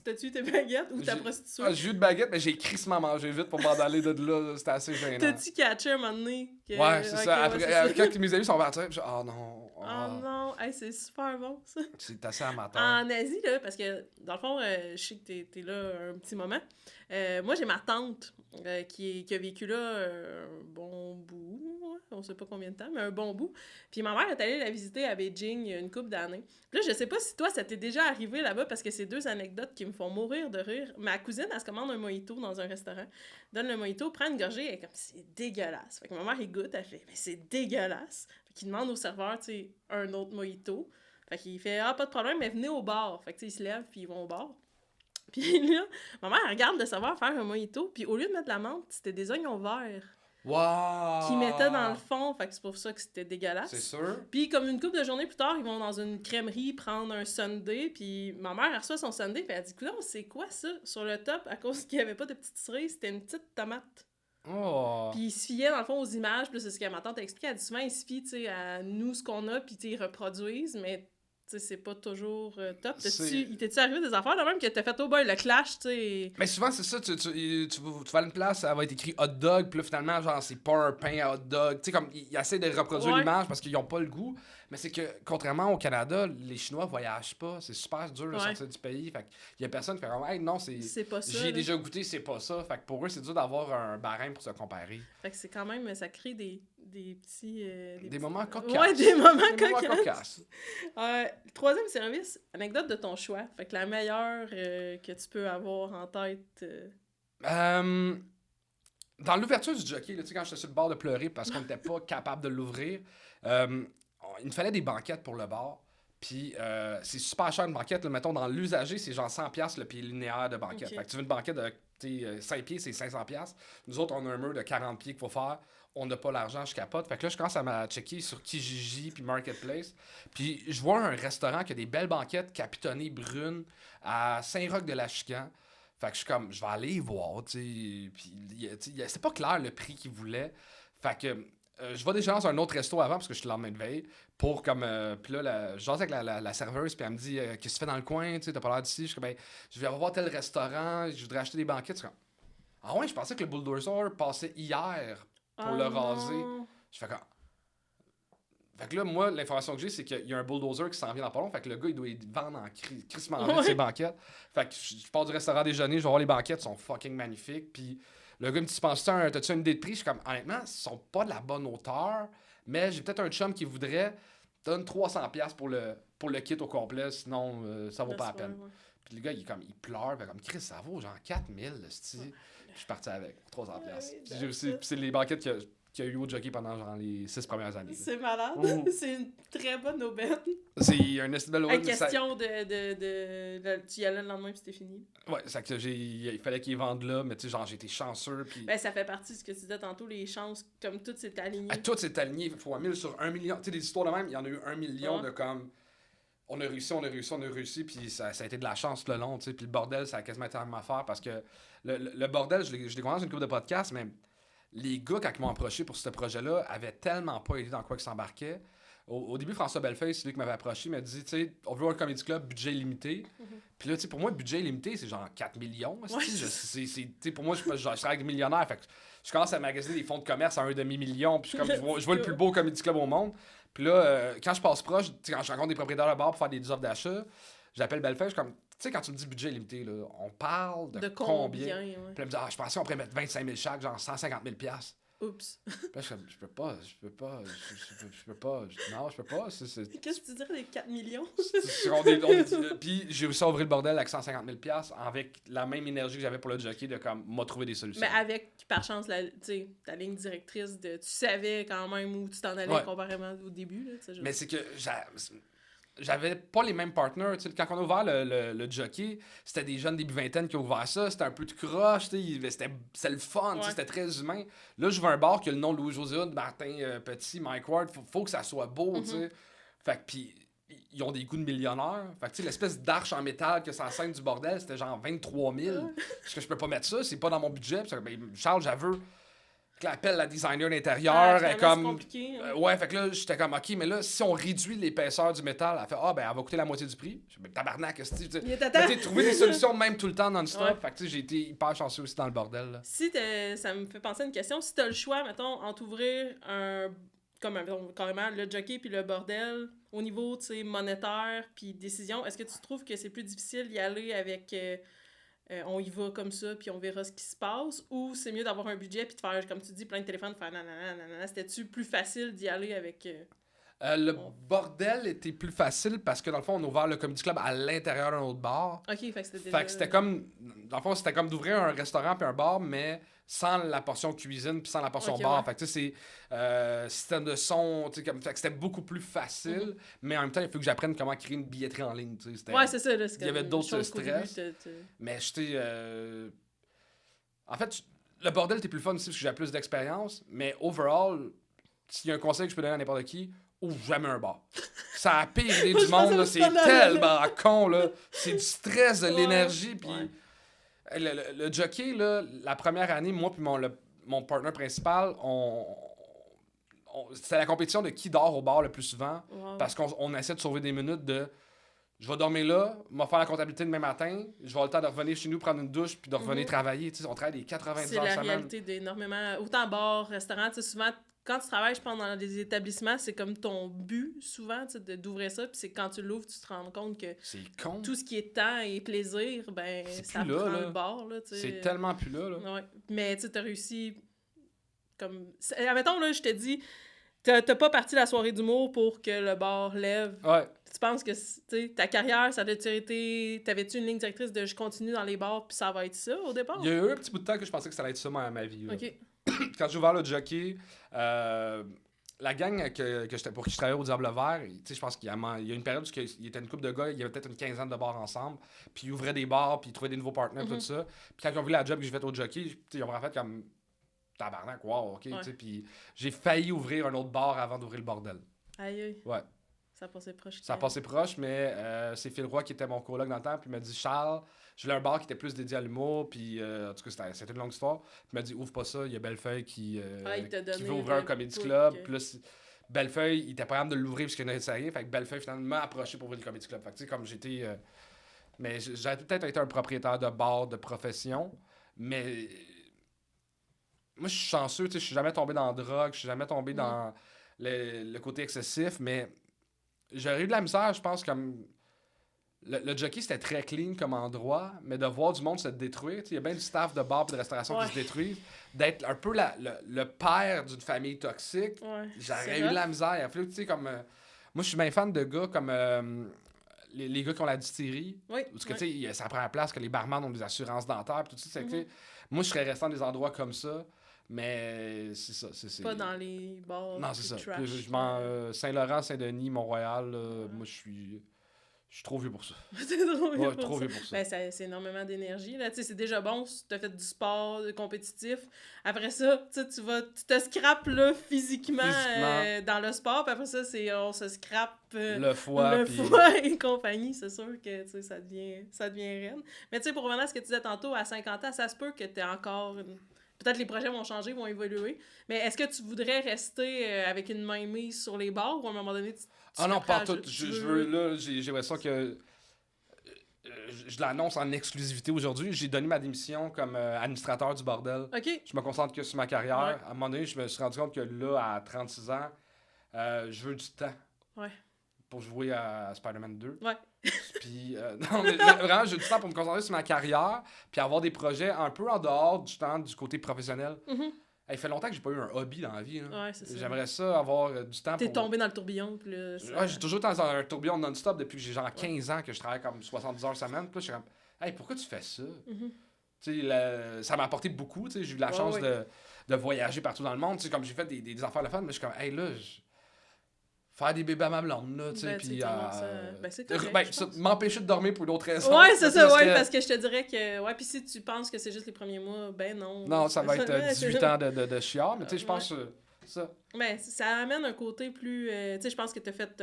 A: T'as-tu eu tes baguettes ou ta
B: J'ai-
A: prostituée?
B: Ah, j'ai eu de baguette, mais j'ai crissement mangé vite pour m'en aller de là. C'était assez gênant.
A: T'as-tu catché un moment donné? Que...
B: Ouais, c'est
A: Ok,
B: ça.
A: ouais,
B: Après,
A: c'est ça.
B: quand mes amis sont partis, je oh non.
A: Oh non! Hey, c'est super bon, ça.
B: C'est assez amateur.
A: En Asie, là, parce que dans le fond, je sais que t'es là un petit moment. Moi, j'ai ma tante qui a vécu là un bon bout. Ouais, on sait pas combien de temps, mais un bon bout. Puis ma mère est allée la visiter à Beijing il y a une couple d'années. Puis là, je sais pas si toi, ça t'est déjà arrivé là-bas parce que c'est 2 anecdotes qui me font mourir de rire. Ma cousine, elle se commande un mojito dans un restaurant, donne le mojito, prend une gorgée, elle est comme c'est dégueulasse. Fait que ma mère, elle goûte, elle fait mais c'est dégueulasse. Fait qu'il demande au serveur, tu sais, un autre mojito. Fait qu'il fait ah, pas de problème, mais venez au bar. Fait que tu sais, ils se lèvent puis ils vont au bar. Puis là, ma mère elle regarde le serveur faire un mojito, puis au lieu de mettre de la menthe, c'était des oignons verts
B: Wow!
A: qu'ils mettaient dans le fond. Fait que c'est pour ça que c'était dégueulasse.
B: C'est sûr?
A: Puis comme une couple de journées plus tard, ils vont dans une crèmerie prendre un sundae, puis ma mère elle reçoit son sundae, puis elle dit coudonc, c'est quoi ça? Sur le top, à cause qu'il n'y avait pas de petite cerise, c'était une petite tomate.
B: Oh!
A: Puis il se fiait dans le fond aux images, puis là, c'est ce que ma tante a expliqué, elle dit souvent ils se fient, tu sais, à nous ce qu'on a, puis tu sais, ils reproduisent, mais sais, c'est pas toujours top.
B: C'est-
A: Il t'es-tu arrivé des affaires, là, même, que t'as fait, oh boy, le clash, tu sais?
B: Mais souvent, c'est ça, tu vas à une place, ça va être écrit hot dog, puis là, finalement, genre, c'est pas un pain à hot dog. Tu sais, comme, ils essaient de reproduire
A: Ouais.
B: l'image parce qu'ils ont pas le goût. Mais c'est que, contrairement au Canada, les Chinois voyagent pas. C'est super dur de
A: Ouais.
B: sortir du pays. Fait qu'il y a personne qui fait comme, hey, non,
A: C'est pas ça.
B: j'ai
A: là.
B: déjà goûté, c'est pas ça. Fait que pour eux, c'est dur d'avoir un barème pour se comparer.
A: Fait que c'est quand même, ça crée des petits...
B: Des moments cocasses.
A: Ouais, des moments
B: Des moments
A: cocasses.
B: cocasses.
A: Le troisième service, anecdote de ton choix. Fait que la meilleure que tu peux avoir en tête...
B: Dans l'ouverture du jockey, là, tu sais, quand j'étais sur le bord de pleurer parce qu'on n'était pas capable de l'ouvrir, il nous fallait des banquettes pour le bar. Puis c'est super cher une banquette. Là, mettons, dans l'usager, c'est genre 100$ le pied linéaire de banquette.
A: Ok.
B: Fait que tu veux une banquette de 5 pieds, c'est 500$. Nous autres, on a un mur de 40 pieds qu'il faut faire. On n'a pas l'argent, je capote. Fait que là, je commence à me checker sur Kijiji puis Marketplace. Puis je vois un restaurant qui a des belles banquettes capitonnées brunes à Saint-Roch-de-la-Chican. Fait que je suis comme, je vais aller y voir, tu sais. Puis c'est pas clair le prix qu'ils voulaient. Fait que je vais déjà dans un autre resto avant parce que je suis le lendemain de veille. Pour comme. Puis là, je jase avec la serveuse, puis elle me dit, qu'est-ce que tu fais dans le coin, tu sais, t'as pas l'air d'ici. Je suis comme, ben, je vais voir tel restaurant, je voudrais acheter des banquettes. Je suis comme, ah ouais, je pensais que le bulldozer passait hier pour le raser.
A: non.
B: Je fais comme. Fait que là, moi, l'information que j'ai, c'est qu'il y a un bulldozer qui s'en vient dans pas long. Fait que le gars, il doit y vendre en crissement vite ses banquettes. Fait que je pars du restaurant déjeuner, je vais voir les banquettes, sont fucking magnifiques. Puis le gars me dit, t'as-tu une idée de prix? Je suis comme, honnêtement, ils sont pas de la bonne hauteur, mais j'ai peut-être un chum qui voudrait, donne 300$ pour le kit au complet, sinon ça vaut pas la peine.
A: Ouais.
B: Puis le gars, il pleure, fait comme, Chris, ça vaut genre 4000$, sti. Puis je suis parti avec, 300$. Puis j'ai réussi, puis c'est les banquettes qu'il y a eu au jockey pendant genre les 6 premières années. Là.
A: C'est malade.
B: Oh.
A: C'est une très bonne aubaine.
B: C'est un esti de belle
A: Hey,
B: aubaine,
A: question de tu y allais le lendemain puis c'était fini.
B: Ouais, c'est que il fallait qu'ils vendent là, mais tu sais, genre, j'ai été chanceux, puis...
A: Ben, ça fait partie de ce que tu disais tantôt, les chances, comme tout s'est aligné.
B: Tout s'est aligné, fois 1000 sur 1 million. Tu sais, des histoires de même, il y en a eu 1 million
A: Ouais.
B: de comme... On a réussi, puis ça a été de la chance le long, tu sais, puis le bordel, ça a quasiment été la même affaire, parce que le bordel, je l'ai découvert dans une couple de podcasts, mais les gars, quand ils m'ont approché pour ce projet-là, avaient tellement pas idée dans quoi ils s'embarquaient. Au début, François Bellefeuille, c'est lui qui m'avait approché, il m'a dit, tu sais, on veut un comedy club, budget limité. Puis là, tu sais, pour moi, budget limité, c'est genre 4 millions.
A: Ouais,
B: Tu sais, pour moi, je travaille avec des millionnaires. Fait que je commence à magasiner des fonds de commerce à 1,5 million. Puis je vois le plus beau comedy club au monde. Puis là, quand je passe proche, tu sais, quand je rencontre des propriétaires de bar pour faire des offres d'achat, j'appelle Bellefeuille, je suis comme, tu sais, quand tu me dis budget limité, là, on parle de combien?
A: Ouais.
B: Puis elle me dit, je pensais qu'on pourrait mettre 25 000 chaque, genre 150 000$.
A: Oups.
B: Puis là, je suis comme, je peux pas. Non, je peux pas.
A: Qu'est-ce que tu dirais des 4 millions?
B: Puis j'ai réussi à ouvrir le bordel avec 150 000$ avec la même énergie que j'avais pour le jockey de comme m'a trouvé des solutions.
A: Mais avec, par chance, ta ligne directrice tu savais quand même où tu t'en allais
B: Ouais.
A: comparément au début. Là,
B: Mais c'est que j'avais pas les mêmes partners. Tu sais, quand on a ouvert le jockey, c'était des jeunes début vingtaine qui ont ouvert ça. C'était un peu de croche. Tu sais, c'était le fun. Tu sais,
A: Ouais.
B: c'était très humain. Là, je veux un bar qui a le nom de Louis-José Hood, Martin Petit, Mike Ward. Faut que ça soit beau. Tu sais. Fait que, puis ils ont des goûts de millionnaires. Fait que, tu sais, l'espèce d'arche en métal que c'est en scène du bordel, c'était genre 23 000. Parce que je peux pas mettre ça, c'est pas dans mon budget. Puis, ben, Charles, j'avoue, appelle la designer d'intérieur. Elle est comme.
A: C'est compliqué. Hein.
B: Ouais, fait que là, j'étais comme, OK, mais là, si on réduit l'épaisseur du métal, elle fait, ben, elle va coûter la moitié du prix. Je dis, tabarnak, tu sais.
A: Il est à temps.
B: Trouver des solutions de même tout le temps non-stop.
A: Ouais.
B: Fait que, tu sais, j'ai été hyper chanceux aussi dans le bordel, là.
A: Si ça me fait penser à une question, si t'as le choix, mettons, entre ouvrir mettons, carrément, le jockey puis le bordel, au niveau, tu sais, monétaire puis décision, est-ce que tu trouves que c'est plus difficile d'y aller avec on y va comme ça puis on verra ce qui se passe, ou c'est mieux d'avoir un budget puis de faire, comme tu dis, plein de téléphones, de faire nanana, c'était-tu plus facile d'y aller avec...
B: Le bordel était plus facile parce que dans le fond, on a ouvert le comedy club à l'intérieur d'un autre bar.
A: Ok, fait que c'était déjà...
B: Fait que c'était comme. Dans le fond, c'était comme d'ouvrir un restaurant puis un bar, mais sans la portion cuisine puis sans la portion
A: Ok,
B: bar.
A: ouais.
B: Fait que tu sais, c'est système de son, tu sais, comme. Fait que c'était beaucoup plus facile, mais en même temps, il faut que j'apprenne comment créer une billetterie en ligne, tu sais. C'était-
A: Ouais, c'est ça, là.
B: il y avait d'autres stress. Mais j'étais. En fait, le bordel était plus fun aussi parce que j'avais plus d'expérience, mais overall, s'il y a un conseil que je peux donner à n'importe qui, ouvre jamais un bar. Ça a pire idée
A: Je
B: du monde, là,
A: pense
B: c'est
A: que c'est
B: tellement con, là. C'est du stress, de
A: Ouais,
B: l'énergie, puis
A: ouais.
B: le jockey, là, la première année, moi puis mon partner principal, on c'était la compétition de qui dort au bar le plus souvent.
A: Wow.
B: Parce qu'on essaie de sauver des minutes de... Je vais dormir là, me faire la comptabilité demain matin, je vais avoir le temps de revenir chez nous, prendre une douche, puis de revenir travailler. Tu sais, on travaille des 90
A: C'est
B: heures
A: la
B: semaine.
A: réalité d'énormément... Autant bar, restaurant, tu sais, souvent, quand tu travailles, je pense, dans des établissements, c'est comme ton but, souvent, tu sais, d'ouvrir ça, puis c'est quand tu l'ouvres, tu te rends compte que
B: C'est con.
A: tout ce qui est temps et plaisir, ben,
B: C'est
A: ça
B: plus là,
A: prend
B: là.
A: le bar, là, tu sais.
B: C'est tellement plus là.
A: Ouais. Mais, tu sais, t'as réussi... Comme... Admettons, là, je te dis... T'as pas parti la soirée d'humour pour que le bar lève.
B: Ouais.
A: Tu penses que ta carrière, ça a-tu été... T'avais-tu une ligne directrice de je continue dans les bars puis ça va être ça au départ?
B: Il y a eu un petit bout de temps que je pensais que ça allait être ça ma vie. Là.
A: OK.
B: Quand j'ai ouvert le jockey, la gang pour qui je travaillais au Diable Vert, je pense qu'il y a une période où il y était une couple de gars, il y avait peut-être une quinzaine de bars ensemble, puis ils ouvraient des bars, puis ils trouvaient des nouveaux partenaires, tout ça. Puis quand ils ont vu la job que j'ai faite au jockey, ils ont vraiment fait comme tabarnak, wow, ok.
A: Ouais.
B: Puis j'ai failli ouvrir un autre bar avant d'ouvrir le bordel.
A: Aïe, aïe.
B: Ouais.
A: Ça passait proche.
B: Ça a passé proche, mais c'est Phil Roy qui était mon coloc dans le temps, puis il m'a dit Charles, je voulais un bar qui était plus dédié à l'humour, puis en tout cas, c'était une longue histoire. Puis il m'a dit ouvre pas ça, il y a Bellefeuille qui veut ouvrir un comedy club. Puis là, Bellefeuille, il était pas capable de l'ouvrir parce qu'il n'y en avait rien, fait que Bellefeuille finalement m'a approché pour ouvrir le comedy club. Fait que tu sais, comme j'étais. Mais j'aurais peut-être été un propriétaire de bar de profession, mais. Moi, je suis chanceux, tu sais, je suis jamais tombé dans la drogue, je suis jamais tombé dans le côté excessif, mais j'aurais eu de la misère, je pense, comme... Le jockey, c'était très clean comme endroit, mais de voir du monde se détruire, il y a bien du staff de bar et de restauration qui se détruisent, d'être un peu le père d'une famille toxique, j'aurais eu de la misère. Il a fallu, tu sais, comme... moi, je suis bien fan de gars comme... les gars qui ont la distillerie, parce que, tu sais, ça prend la place que les barman ont des assurances dentaires, tout ça, moi, je serais resté dans des endroits comme ça. Mais c'est ça. C'est
A: pas dans les bars.
B: Non, c'est ça.
A: Trash.
B: Saint-Laurent, Saint-Denis, Mont-Royal, moi, je suis trop vieux pour ça.
A: C'est trop vieux pour
B: trop vieux pour ça.
A: Ben, c'est énormément d'énergie. Là. C'est déjà bon si tu as fait du sport compétitif. Après ça, tu te scrapes là, physiquement. Dans le sport. Puis après ça, on se scrape
B: le foie
A: et compagnie. C'est sûr que ça devient raide. Mais pour revenir à ce que tu disais tantôt, à 50 ans, ça se peut que tu aies encore peut-être les projets vont changer, vont évoluer. Mais est-ce que tu voudrais rester avec une main mise sur les bords ou à un moment donné,
B: non, pas tout. Je veux, là, j'ai l'impression que je l'annonce en exclusivité aujourd'hui. J'ai donné ma démission comme administrateur du bordel.
A: OK.
B: Je me concentre que sur ma carrière. Ouais. À un moment donné, je me suis rendu compte que là, à 36 ans, je veux du temps.
A: Ouais.
B: Pour jouer à Spider-Man 2.
A: Ouais.
B: Puis, non, mais vraiment, j'ai du temps pour me concentrer sur ma carrière, puis avoir des projets un peu en dehors du temps du côté professionnel. Il fait longtemps que j'ai pas eu un hobby dans la vie. Là.
A: Ouais, c'est ça.
B: J'aimerais ça avoir du temps.
A: T'es tombé dans le tourbillon. Puis là,
B: ouais, j'ai toujours été dans un tourbillon non-stop depuis que j'ai genre 15 ans que je travaille comme 70 heures semaine. Puis là, je suis comme, hey, pourquoi tu fais ça? Tu sais, ça m'a apporté beaucoup. J'ai eu la chance de voyager partout dans le monde. Comme j'ai fait des affaires de fun, mais je suis comme, hey, là, faire des bébés à ma blonde, là, tu sais, puis...
A: c'est correct,
B: m'empêcher de dormir pour une autre raison.
A: Ouais, c'est ça, parce que je te dirais que... Ouais, puis si tu penses que c'est juste les premiers mois, ben non.
B: Non, ça va être 18 ans de chiard, mais tu sais, je pense ça...
A: Mais ça amène un côté plus... tu sais, je pense que t'as fait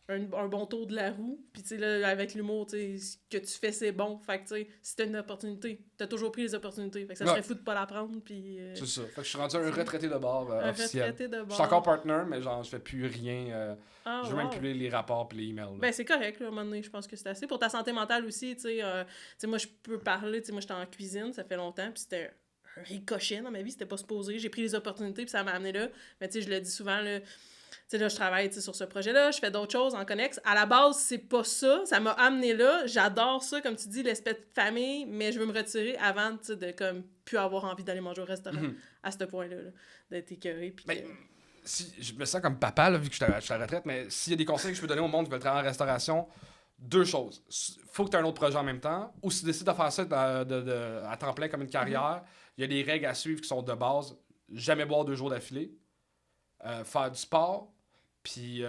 A: un bon tour de la roue, puis tu sais, là, avec l'humour, tu sais, ce que tu fais, c'est bon. Fait que, tu sais, si t'as une opportunité, t'as toujours pris les opportunités. Fait que ça serait fou de pas la prendre, puis...
B: C'est ça. Fait que je suis rendu un retraité de bar officiel.
A: Retraité de bar.
B: Je suis encore partner, mais genre, je fais plus rien.
A: Je
B: veux même plus les rapports pis les emails. Là.
A: Ben, c'est correct, là, à un moment donné, je pense que c'est assez. Pour ta santé mentale aussi, tu sais, moi, je peux parler, tu sais, moi, j'étais en cuisine, ça fait longtemps, puis c'était un ricochet dans ma vie, c'était pas supposé. J'ai pris les opportunités, puis ça m'a amené là. Mais tu sais, je le dis souvent, là, tu sais, là, je travaille sur ce projet-là, je fais d'autres choses en connexe. À la base, c'est pas ça. Ça m'a amené là. J'adore ça, comme tu dis, l'aspect de famille, mais je veux me retirer avant, tu sais, de comme plus avoir envie d'aller manger au restaurant à ce point-là, d'être écœuré. Puis
B: si, je me sens comme papa, là, vu que je suis à la retraite, mais s'il y a des conseils que je peux donner au monde qui veut travailler en restauration, deux choses. Faut que tu aies un autre projet en même temps, ou si tu décides de faire ça à temps plein comme une carrière, il y a des règles à suivre qui sont de base. Jamais boire 2 jours d'affilée. Faire du sport, puis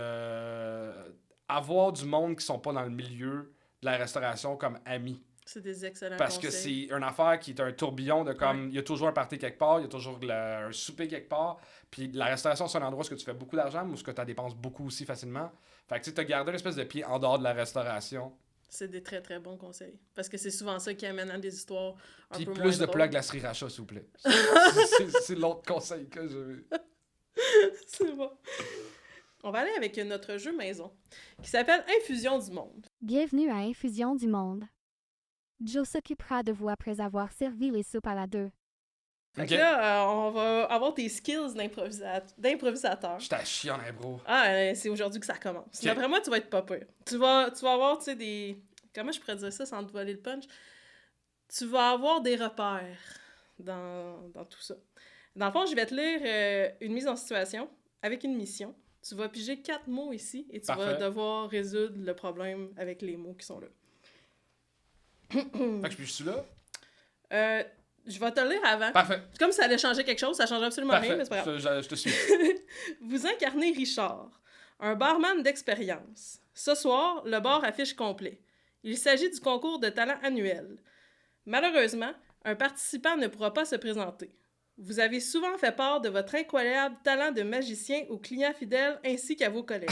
B: avoir du monde qui sont pas dans le milieu de la restauration comme amis.
A: C'est des excellents
B: Parce
A: conseils.
B: que c'est une affaire qui est un tourbillon de comme, il y a toujours un party quelque part, il y a toujours un souper quelque part, puis la restauration, c'est un endroit où tu fais beaucoup d'argent, mais où tu dépenses beaucoup aussi facilement. Fait que tu as gardé une espèce de pied en dehors de la restauration.
A: C'est des très très bons conseils. Parce que c'est souvent ça qui amène à des histoires un
B: puis
A: peu
B: plus
A: moins
B: de plats glacerie rachat, s'il vous plaît. C'est l'autre conseil que je veux.
A: C'est bon. On va aller avec notre jeu maison, qui s'appelle Infusion du monde.
C: Bienvenue à Infusion du monde. Joe s'occupera de vous après avoir servi les soupes à la 2.
A: Fait que là, on va avoir tes skills d'improvisateur.
B: J'étais à chier en impro.
A: C'est aujourd'hui que ça commence.
B: Okay.
A: D'après moi, tu vas être pas pire. Tu vas avoir, tu sais, des... Comment je pourrais dire ça sans te voler le punch? Tu vas avoir des repères dans tout ça. Dans le fond, je vais te lire une mise en situation avec une mission. Tu vas piger 4 mots ici et tu vas devoir résoudre le problème avec les mots qui sont là.
B: Fait que je pige là?
A: Je vais te le lire avant.
B: Parfait.
A: C'est comme si ça allait changer quelque chose, ça change absolument rien, mais c'est pas grave.
B: Je te suis.
A: Vous incarnez Richard, un barman d'expérience. Ce soir, le bar affiche complet. Il s'agit du concours de talent annuel. Malheureusement, un participant ne pourra pas se présenter. Vous avez souvent fait part de votre incroyable talent de magicien aux clients fidèles ainsi qu'à vos collègues.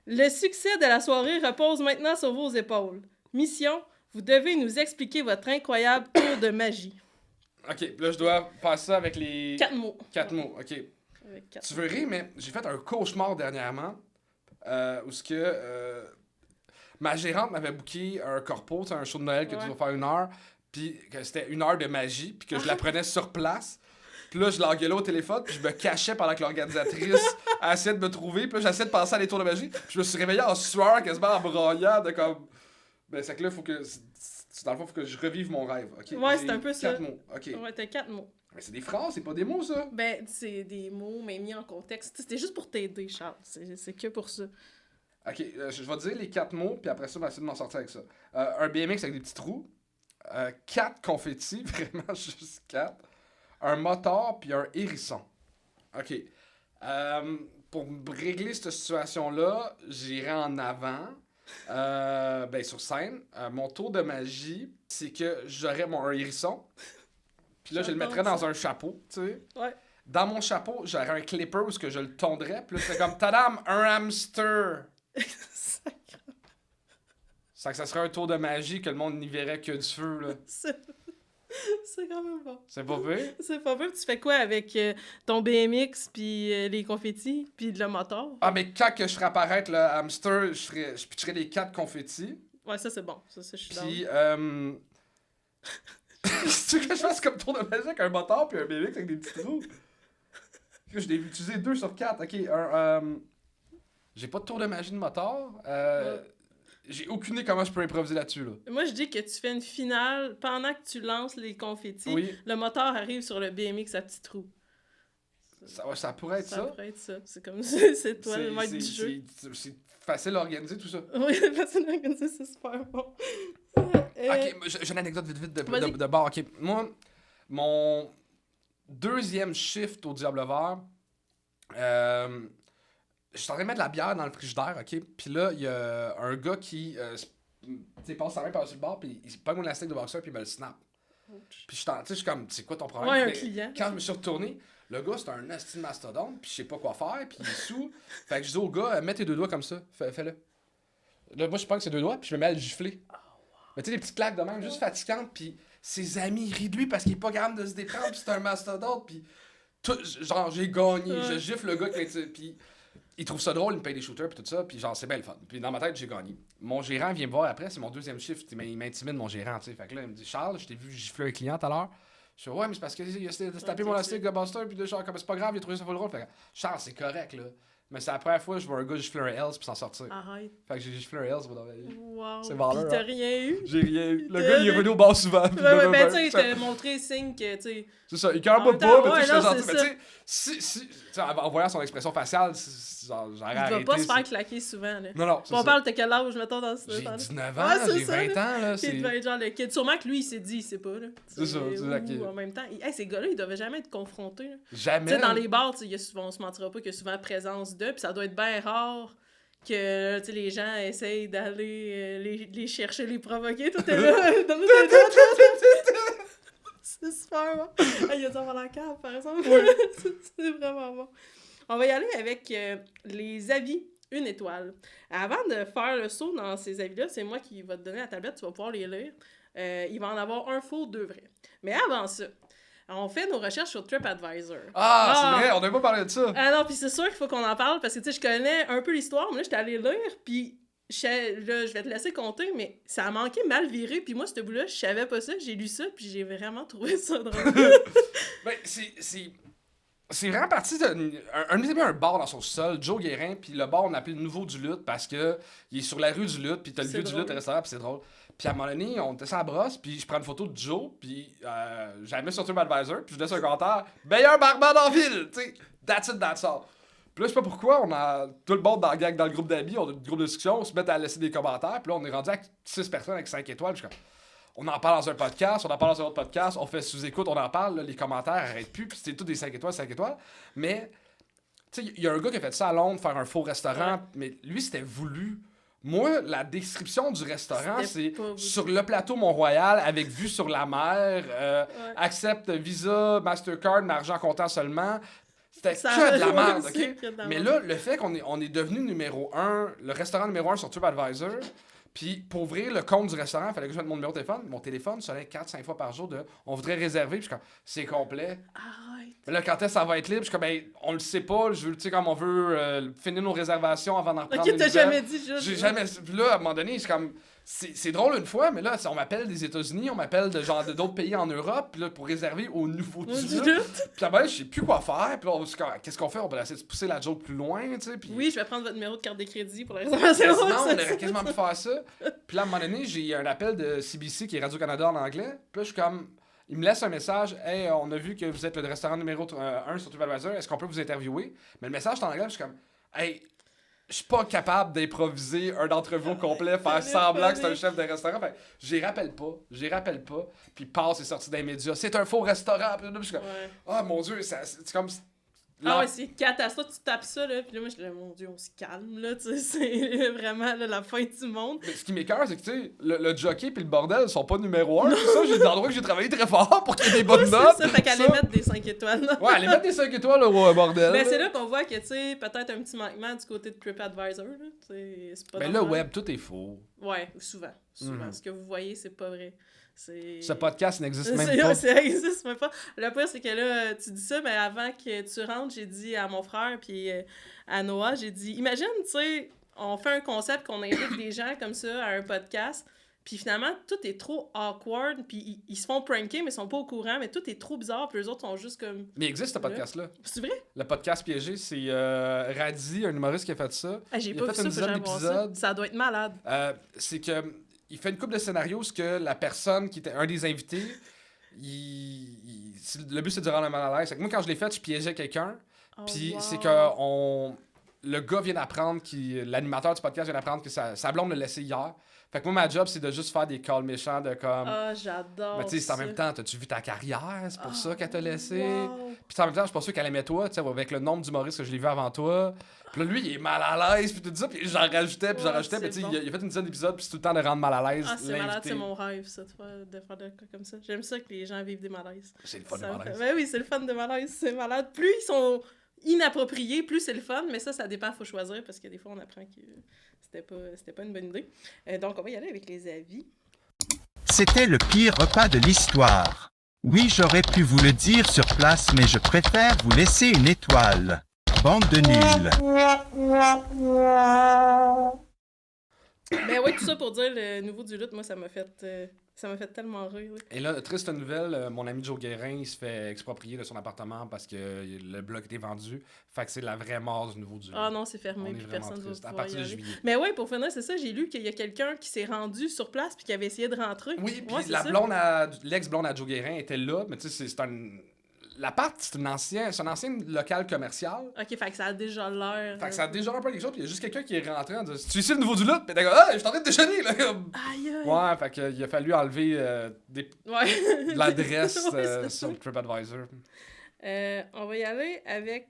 A: Le succès de la soirée repose maintenant sur vos épaules. Mission, vous devez nous expliquer votre incroyable tour de magie.
B: OK, là, je dois faire ça avec les...
A: 4 mots.
B: 4 mots, OK. Tu veux rire, mais j'ai fait un cauchemar dernièrement où ma gérante m'avait booké un corpo, un show de Noël que tu dois faire 1 heure, puis que c'était 1 heure de magie, puis que je l'apprenais sur place. Puis là, je l'engueulais au téléphone, puis je me cachais pendant que l'organisatrice essayait de me trouver, puis là, j'essayais de penser à des tours de magie, puis je me suis réveillé en sueur, quasiment en broyant, de comme... Ben, c'est que là, dans le fond, faut que je revive mon rêve. Okay?
A: Ouais, c'est un peu ça.
B: 4 mots, OK.
A: Ouais, t'as 4 mots.
B: Mais c'est des phrases, c'est pas des mots, ça.
A: Ben, c'est des mots, mais mis en contexte. C'était juste pour t'aider, Charles. C'est que pour ça.
B: OK, je vais te dire les 4 mots, puis après ça, on va essayer de m'en sortir avec ça. Un BMX avec des petits trous. 4 confettis, vraiment juste 4. Un moteur, puis un hérisson. OK. Pour régler cette situation-là, j'irai en avant. Sur scène. Mon tour de magie, c'est que j'aurais un hérisson. Puis là, je le mettrais dans un chapeau, tu sais.
A: Ouais.
B: Dans mon chapeau, j'aurais un clipper où je le tondrais. Puis là, c'est comme, tadam, un hamster. Ça serait un tour de magie que le monde n'y verrait que du feu, là.
A: C'est quand même bon.
B: C'est pas pire?
A: C'est pas pire. Tu fais quoi avec ton BMX, puis les confettis, puis le moteur?
B: Ah, mais quand que je ferais apparaître le hamster, je pitcherais les 4 confettis.
A: Ouais, ça, c'est bon. Ça, je suis d'accord.
B: Puis, tu veux que je fasse comme tour de magie avec un moteur puis un BMX avec des petits trous? Je l'ai utilisé 2 sur 4. OK, j'ai pas de tour de magie de moteur. J'ai aucune idée comment je peux improviser là-dessus, là.
A: Moi, je dis que tu fais une finale pendant que tu lances les confettis.
B: Oui.
A: Le moteur arrive sur le BMX à petit trou.
B: Ça pourrait être ça.
A: Ça pourrait être ça. C'est comme ça. C'est toi le maître du jeu.
B: C'est facile à organiser, tout ça.
A: Oui, c'est facile à organiser. C'est super bon.
B: OK, j'ai une anecdote vite de bord. OK, moi, mon 2e shift au Diable Vert, je suis en train de mettre de la bière dans le frigidaire, OK? Puis là, il y a un gars qui passe sa main par-dessus le bord, puis il pogne mon élastique de boxeur, puis il me le snap. Puis je suis comme, c'est quoi ton problème?
A: Ouais, un
B: mais
A: client.
B: Quand je me suis retourné, le gars, c'est un asti de mastodonte, puis je sais pas quoi faire, puis il est sous. Fait que je dis au gars, mets tes 2 doigts comme ça, fais-le. Là, moi, je prends ses 2 doigts, puis je me mets à le gifler. Mais tu sais, des petites claques de même, juste fatigantes, puis ses amis rient de lui parce qu'il est pas capable de se déprendre, puis c'est un mastodonte, puis genre, j'ai gagné, je gifle le gars, puis il trouve ça drôle, il me paye des shooters, puis tout ça, puis genre, c'est bien le fun. Puis dans ma tête, j'ai gagné. Mon gérant vient me voir après, c'est mon 2e shift, il m'intimide, mon gérant, tu sais. Fait que là, il me dit, Charles, je t'ai vu gifler un client tout à l'heure. Je fais, ouais, mais c'est parce qu'il a tapé mon élastique de Buster, puis de genre, comme c'est pas grave, il a trouvé ça full drôle. Fait que, Charles, c'est correct, là. Mais c'est la première fois que je vois un gars gifler un Hells puis s'en sortir.
A: Arrête.
B: Fait que j'ai giflé un Hells dans ma vie.
A: Wow.
B: C'est valeur,
A: Pis t'as
B: hein.
A: rien eu?
B: J'ai rien eu. Le gars, il est revenu au bar souvent.
A: Ouais, ben tu sais, il t'a montré signe que, tu sais...
B: C'est ça, il calme pas, mais tu sais, je suis gentil.
A: ça.
B: Mais tu sais, en voyant son expression faciale, genre, j'aurais arrêté.
A: Il va pas se faire claquer souvent, là.
B: Non, c'est ça.
A: On parle de quel âge, mettons, dans ce
B: J'ai
A: temps-là?
B: 19 ans,
A: Ouais,
B: j'ai 20 ans, là.
A: Il devait être genre le kid. Sûrement que lui, il s'est dit, il sait pas, là.
B: C'est ça, c'est ça.
A: Ou en même temps, ces gars-là, ils devaient jamais être confrontés, là.
B: Jamais.
A: Tu sais, dans les bars, on se mentira pas qu'il y a souvent présence d'eux, puis ça doit être bien rare que les gens essayent d'aller les chercher, les provoquer. Toi, t'es là. C'est super bon. Il a dit avoir la cave, par exemple. Oui. C'est vraiment bon. On va y aller avec les avis 1 étoile. Avant de faire le saut dans ces avis-là, c'est moi qui va te donner la tablette, tu vas pouvoir les lire. Il va en avoir un faux, 2 vrais. Mais avant ça, on fait nos recherches sur TripAdvisor.
B: Ah, c'est vrai, on n'a pas parlé de ça.
A: Ah non, puis c'est sûr qu'il faut qu'on en parle, parce que, tu sais, je connais un peu l'histoire, mais là, j'étais allée lire, puis là, je vais te laisser compter, mais ça a manqué mal viré, puis moi, ce bout-là, je savais pas ça, j'ai lu ça, puis j'ai vraiment trouvé ça drôle.
B: Ben, c'est vraiment parti d'un un bar dans son sol, Joe Guérin, puis le bar on l'appelait le Nouveau du Lutte parce que il est sur la rue du Lutte, puis t'as le
A: C'est
B: vieux du
A: drôle.
B: Lutte, le restaurant, puis c'est drôle. Puis à un moment donné, on était sur la brosse, puis je prends une photo de Joe, puis j'avais mis sur TripAdvisor, puis je laisse un commentaire « Meilleur barman en ville! » Tu sais, that's it, that's all. Puis là, je sais pas pourquoi, on a tout le monde dans le groupe d'amis, on a un groupe de discussion, on se met à laisser des commentaires, puis là, on est rendu à 6 personnes avec 5 étoiles, puis je suis comme... On en parle dans un podcast, on en parle dans un autre podcast, on fait sous-écoute, on en parle, là, les commentaires arrêtent plus, puis c'était tous des 5 étoiles, 5 étoiles. Mais, tu sais, il y a un gars qui a fait ça à Londres, faire un faux restaurant, mais lui, c'était voulu. Moi, la description du restaurant, c'est sur le plateau Mont-Royal, avec vue sur la mer, accepte Visa, Mastercard, mais argent comptant seulement. C'était que de la merde, OK? Mais là, le fait qu'on est devenu numéro 1, le restaurant numéro 1 sur TripAdvisor... Puis, pour ouvrir le compte du restaurant, il fallait que je mette mon numéro de téléphone. Mon téléphone sonnait 4-5 fois par jour de « On voudrait réserver. » Puis je suis comme « C'est complet. »
A: Arrête.
B: Mais là, quand est-ce que ça va être libre? Je suis comme « Ben, on le sait pas. Tu sais, comme on veut finir nos réservations avant d'en reprendre
A: Ok, t'as jamais dit juste.
B: J'ai jamais... Puis là, à un moment donné, c'est comme... C'est drôle une fois, mais là, on m'appelle des États-Unis, on m'appelle d'autres pays en Europe, puis là, pour réserver au Nouveau du Lutte. Puis là, je sais plus quoi faire. Puis là, qu'est-ce qu'on fait? On peut essayer de pousser la joke plus loin, tu sais. Puis...
A: Oui, je vais prendre votre numéro de carte de crédit pour la réservation.
B: Non, on aurait quasiment pu faire ça. Puis là, à un moment donné, j'ai un appel de CBC, qui est Radio-Canada en anglais. Puis là, je suis comme... Il me laisse un message. « Hey, on a vu que vous êtes le restaurant numéro 1 sur TripAdvisor. Est-ce qu'on peut vous interviewer? » Mais le message est en anglais, je suis comme... « Hey... » Je suis pas capable d'improviser un d'entrevue au complet, faire semblant que c'est un chef de restaurant. Fait j'y rappelle pas. Puis passe et sorti dans les médias. C'est un faux restaurant. Puis là, je suis comme, ah mon Dieu, c'est comme.
A: Ah ouais, c'est catastrophe, tu tapes ça, là, puis là, moi, je dis, mon Dieu, on se calme, là, tu sais, c'est vraiment là, la fin du monde.
B: Mais ce qui m'écoeure, c'est que, tu sais, le jockey puis le bordel sont pas numéro 1. Tout ça, j'ai des endroits que j'ai travaillé très fort pour qu'il y ait des bonnes notes.
A: C'est ça, fait qu'aller mettre des 5 étoiles.
B: Ouais, aller mettre des 5 étoiles au bordel.
A: Mais c'est là qu'on voit que, tu sais, peut-être un petit manquement du côté de TripAdvisor, là, tu sais, c'est pas
B: Mais
A: normal.
B: le web, tout est faux.
A: Ouais, souvent. Ce que vous voyez, c'est pas vrai.
B: Ce podcast n'existe même pas.
A: Ça existe même pas. Le pire, c'est que là, tu dis ça, mais avant que tu rentres, j'ai dit à mon frère puis à Noah, j'ai dit, imagine, tu sais, on fait un concept qu'on invite des gens comme ça à un podcast, puis finalement, tout est trop awkward, puis ils se font pranker, mais ils sont pas au courant, mais tout est trop bizarre, puis les autres sont juste comme...
B: Mais il existe ce podcast-là.
A: C'est vrai?
B: Le podcast piégé, c'est Radzi, un humoriste qui a fait ça.
A: Ah, j'ai
B: Il
A: pas
B: a
A: vu
B: fait
A: ça,
B: une
A: faut
B: dizaine
A: que j'aille voir ça.
B: d'épisodes.
A: Ça doit être malade.
B: C'est que il fait une couple de scénarios où que la personne qui était un des invités, le but c'est de rendre mal à l'aise. Moi quand je l'ai fait, je piégeais quelqu'un. Puis c'est que le gars vient d'apprendre, l'animateur du podcast vient d'apprendre que sa blonde l'a laissé hier. Fait que moi, ma job, c'est de juste faire des calls méchants de comme...
A: Ah, j'adore.
B: Mais tu sais, c'est en même temps, t'as-tu vu ta carrière? C'est pour ça qu'elle t'a laissé.
A: Wow.
B: Puis en même temps, je suis pas sûr qu'elle aimait toi, tu sais, avec le nombre d'humoristes que je l'ai vu avant toi. Puis là, lui, il est mal à l'aise, puis tout ça. Puis j'en rajoutais, puis mais tu sais, il a fait une dizaine d'épisodes, puis c'est tout le temps de rendre mal à l'aise.
A: Ah, c'est malade, c'est mon rêve, ça, de faire des cas comme ça. J'aime ça que les gens vivent des malaises.
B: C'est le fun de malaise.
A: Ben oui, c'est le fun de malaise, c'est malade. Plus ils sont inappropriés, plus c'est le fun, mais ça dépend, faut choisir, parce que des fois, on apprend que c'était pas une bonne idée. Donc, on va y aller avec les avis.
D: C'était le pire repas de l'histoire. Oui, j'aurais pu vous le dire sur place, mais je préfère vous laisser une étoile. Bande de nuls.
A: Ben oui, tout ça pour dire le nouveau du lutte, moi, ça m'a fait tellement rire. Oui.
B: Et là, triste nouvelle, mon ami Joe Guérin, il se fait exproprier de son appartement parce que le bloc était vendu. Fait que c'est la vraie mort du nouveau du lutte.
A: Ah non, c'est fermé,
B: On est
A: puis
B: vraiment
A: personne ne va
B: triste. À
A: pouvoir
B: partir
A: y
B: de
A: aller.
B: juillet.
A: Mais oui, pour finir, c'est ça, j'ai lu qu'il y a quelqu'un qui s'est rendu sur place puis qui avait essayé de rentrer.
B: Oui, puis
A: ouais,
B: l'ex-blonde à Joe Guérin était là, mais tu sais, c'est un... L'appart, c'est un ancien local commercial.
A: Ok, fait que ça a déjà l'air.
B: Fait que ça a déjà un peu quelque chose, puis il y a juste quelqu'un qui est rentré en disant « Tu es ici le nouveau du lutte? » Puis t'es comme « Ah, je suis en train de déjeuner, là! »
A: Aïe, aïe.
B: Ouais, fait qu'il a fallu enlever
A: Ouais.
B: l'adresse
A: Ouais, c'est
B: sur
A: ça.
B: TripAdvisor.
A: On va y aller avec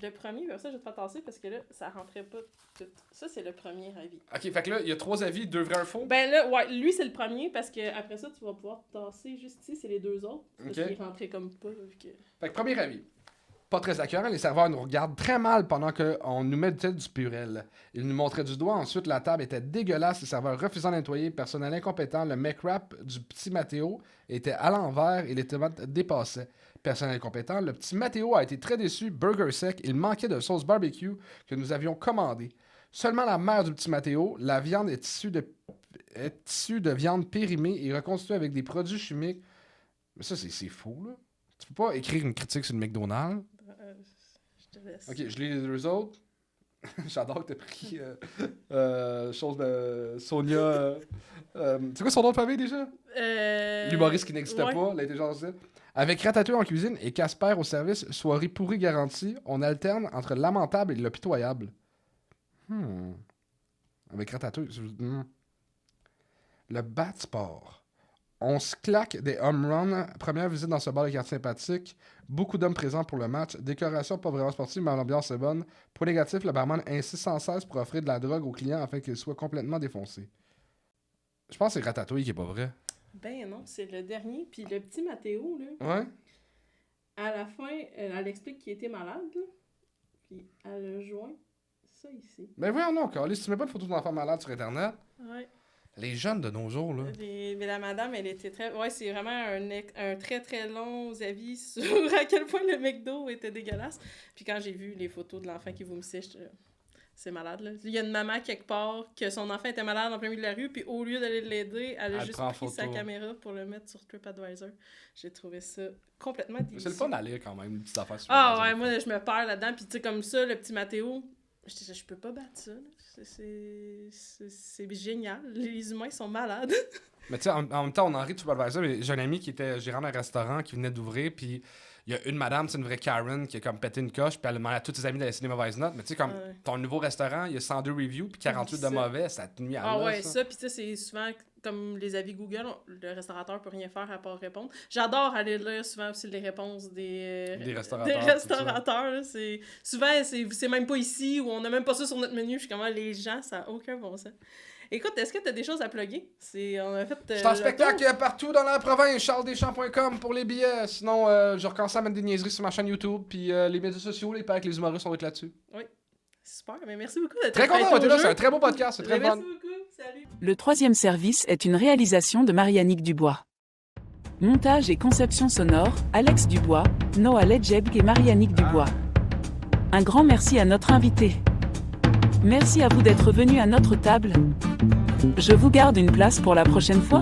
A: le premier. Ben ça, je vais te faire tasser parce que là, ça rentrait pas tout. Ça, c'est le premier avis.
B: Ok, fait que là, il y a 3 avis, 2 vrais, un faux.
A: Ben là, ouais, lui, c'est le premier parce que après ça, tu vas pouvoir tasser juste ici. C'est les 2 autres. Parce
B: Ok.
A: qu'il rentrait comme pas. Vu que...
B: Fait que premier avis. pas très accueillant. Les serveurs nous regardent très mal pendant qu'on nous mettait du purel. Ils nous montraient du doigt. Ensuite, la table était dégueulasse. Les serveurs refusant de nettoyer. Personnel incompétent. Le mec-rap du petit Mathéo était à l'envers et les tomates dépassaient. Personnel compétent. Le petit Mathéo a été très déçu. Burger sec. Il manquait de sauce barbecue que nous avions commandée. Seulement la mère du petit Mathéo. La viande est issue de viande périmée et reconstituée avec des produits chimiques. Mais ça, c'est fou, là. Tu peux pas écrire une critique sur le McDonald's.
A: Je te laisse.
B: Ok, je lis les deux autres. J'adore que t'aies pris chose de Sonia. C'est quoi son nom de famille déjà? L'humoriste qui n'existe pas, l'intelligence artificielle. Avec Ratatouille en cuisine et Casper au service, soirée pourrie garantie, on alterne entre lamentable et le pitoyable. Avec Ratatouille. Le bat sport. On se claque des home runs. Première visite dans ce bar de quartier sympathique. Beaucoup d'hommes présents pour le match. Décoration pas vraiment sportive, mais l'ambiance est bonne. Point négatif, le barman insiste sans cesse pour offrir de la drogue aux clients afin qu'ils soient complètement défoncés. Je pense que c'est Ratatouille qui est pas vrai.
A: Ben non, c'est le dernier. Puis le petit Mathéo, là,
B: Ouais?
A: à la fin, elle explique qu'il était malade, là. Puis elle a joint ça ici.
B: Mais voyons non, Carlis, tu mets pas de photos d'enfants malades sur Internet.
A: Ouais.
B: Les jeunes de nos jours, là.
A: Mais la madame, elle était très... Ouais, c'est vraiment un très, très long avis sur à quel point le McDo était dégueulasse. Puis quand j'ai vu les photos de l'enfant qui vomissait, c'est malade, là. Il y a une maman quelque part que son enfant était malade en plein milieu de la rue, puis au lieu d'aller l'aider, elle a juste pris sa caméra pour le mettre sur TripAdvisor. J'ai trouvé ça complètement délicieux.
B: C'est le fun à lire quand même, une petite affaire sur
A: Ah ouais, moi, je me perds là-dedans. Puis tu sais, comme ça, le petit Mathéo... Je peux pas battre ça. C'est génial. Les humains sont malades.
B: Mais tu sais, en même temps, on en rit de TripAdvisor, mais j'ai un ami qui était gérant d'un restaurant qui venait d'ouvrir, puis il y a une madame, c'est une vraie Karen, qui a comme pété une coche, puis elle a demandé à tous ses amis de laisser des mauvaises notes. Mais tu sais, comme ton nouveau restaurant, il y a 102 reviews, puis 48 de mauvais, ça te nuit à l'os.
A: Ah ouais, ça, puis tu sais, c'est souvent comme les avis Google, le restaurateur peut rien faire à part répondre. J'adore aller lire souvent aussi les réponses des restaurateurs. Là, souvent, c'est même pas ici, ou on n'a même pas ça sur notre menu. Je suis comme, les gens, ça n'a aucun bon sens. Écoute, est-ce que tu as des choses à plugger? On a fait,
B: je suis en spectacle partout dans la province, charlesdeschamps.com pour les billets. Sinon, je recommence à mettre des niaiseries sur ma chaîne YouTube, puis les médias sociaux, les packs, les humoristes, on va être là-dessus.
A: Oui, super, mais merci beaucoup d'être
B: très content d'être là, c'est un très beau podcast, c'est très
A: bon.
B: fun.
A: Merci beaucoup, salut.
E: Le troisième service est une réalisation de Marie-Annick Dubois. Montage et conception sonore, Alex Dubois, Noah Ledjebg et Marie-Annick Dubois. Un grand merci à notre invité. Merci à vous d'être venus à notre table. Je vous garde une place pour la prochaine fois.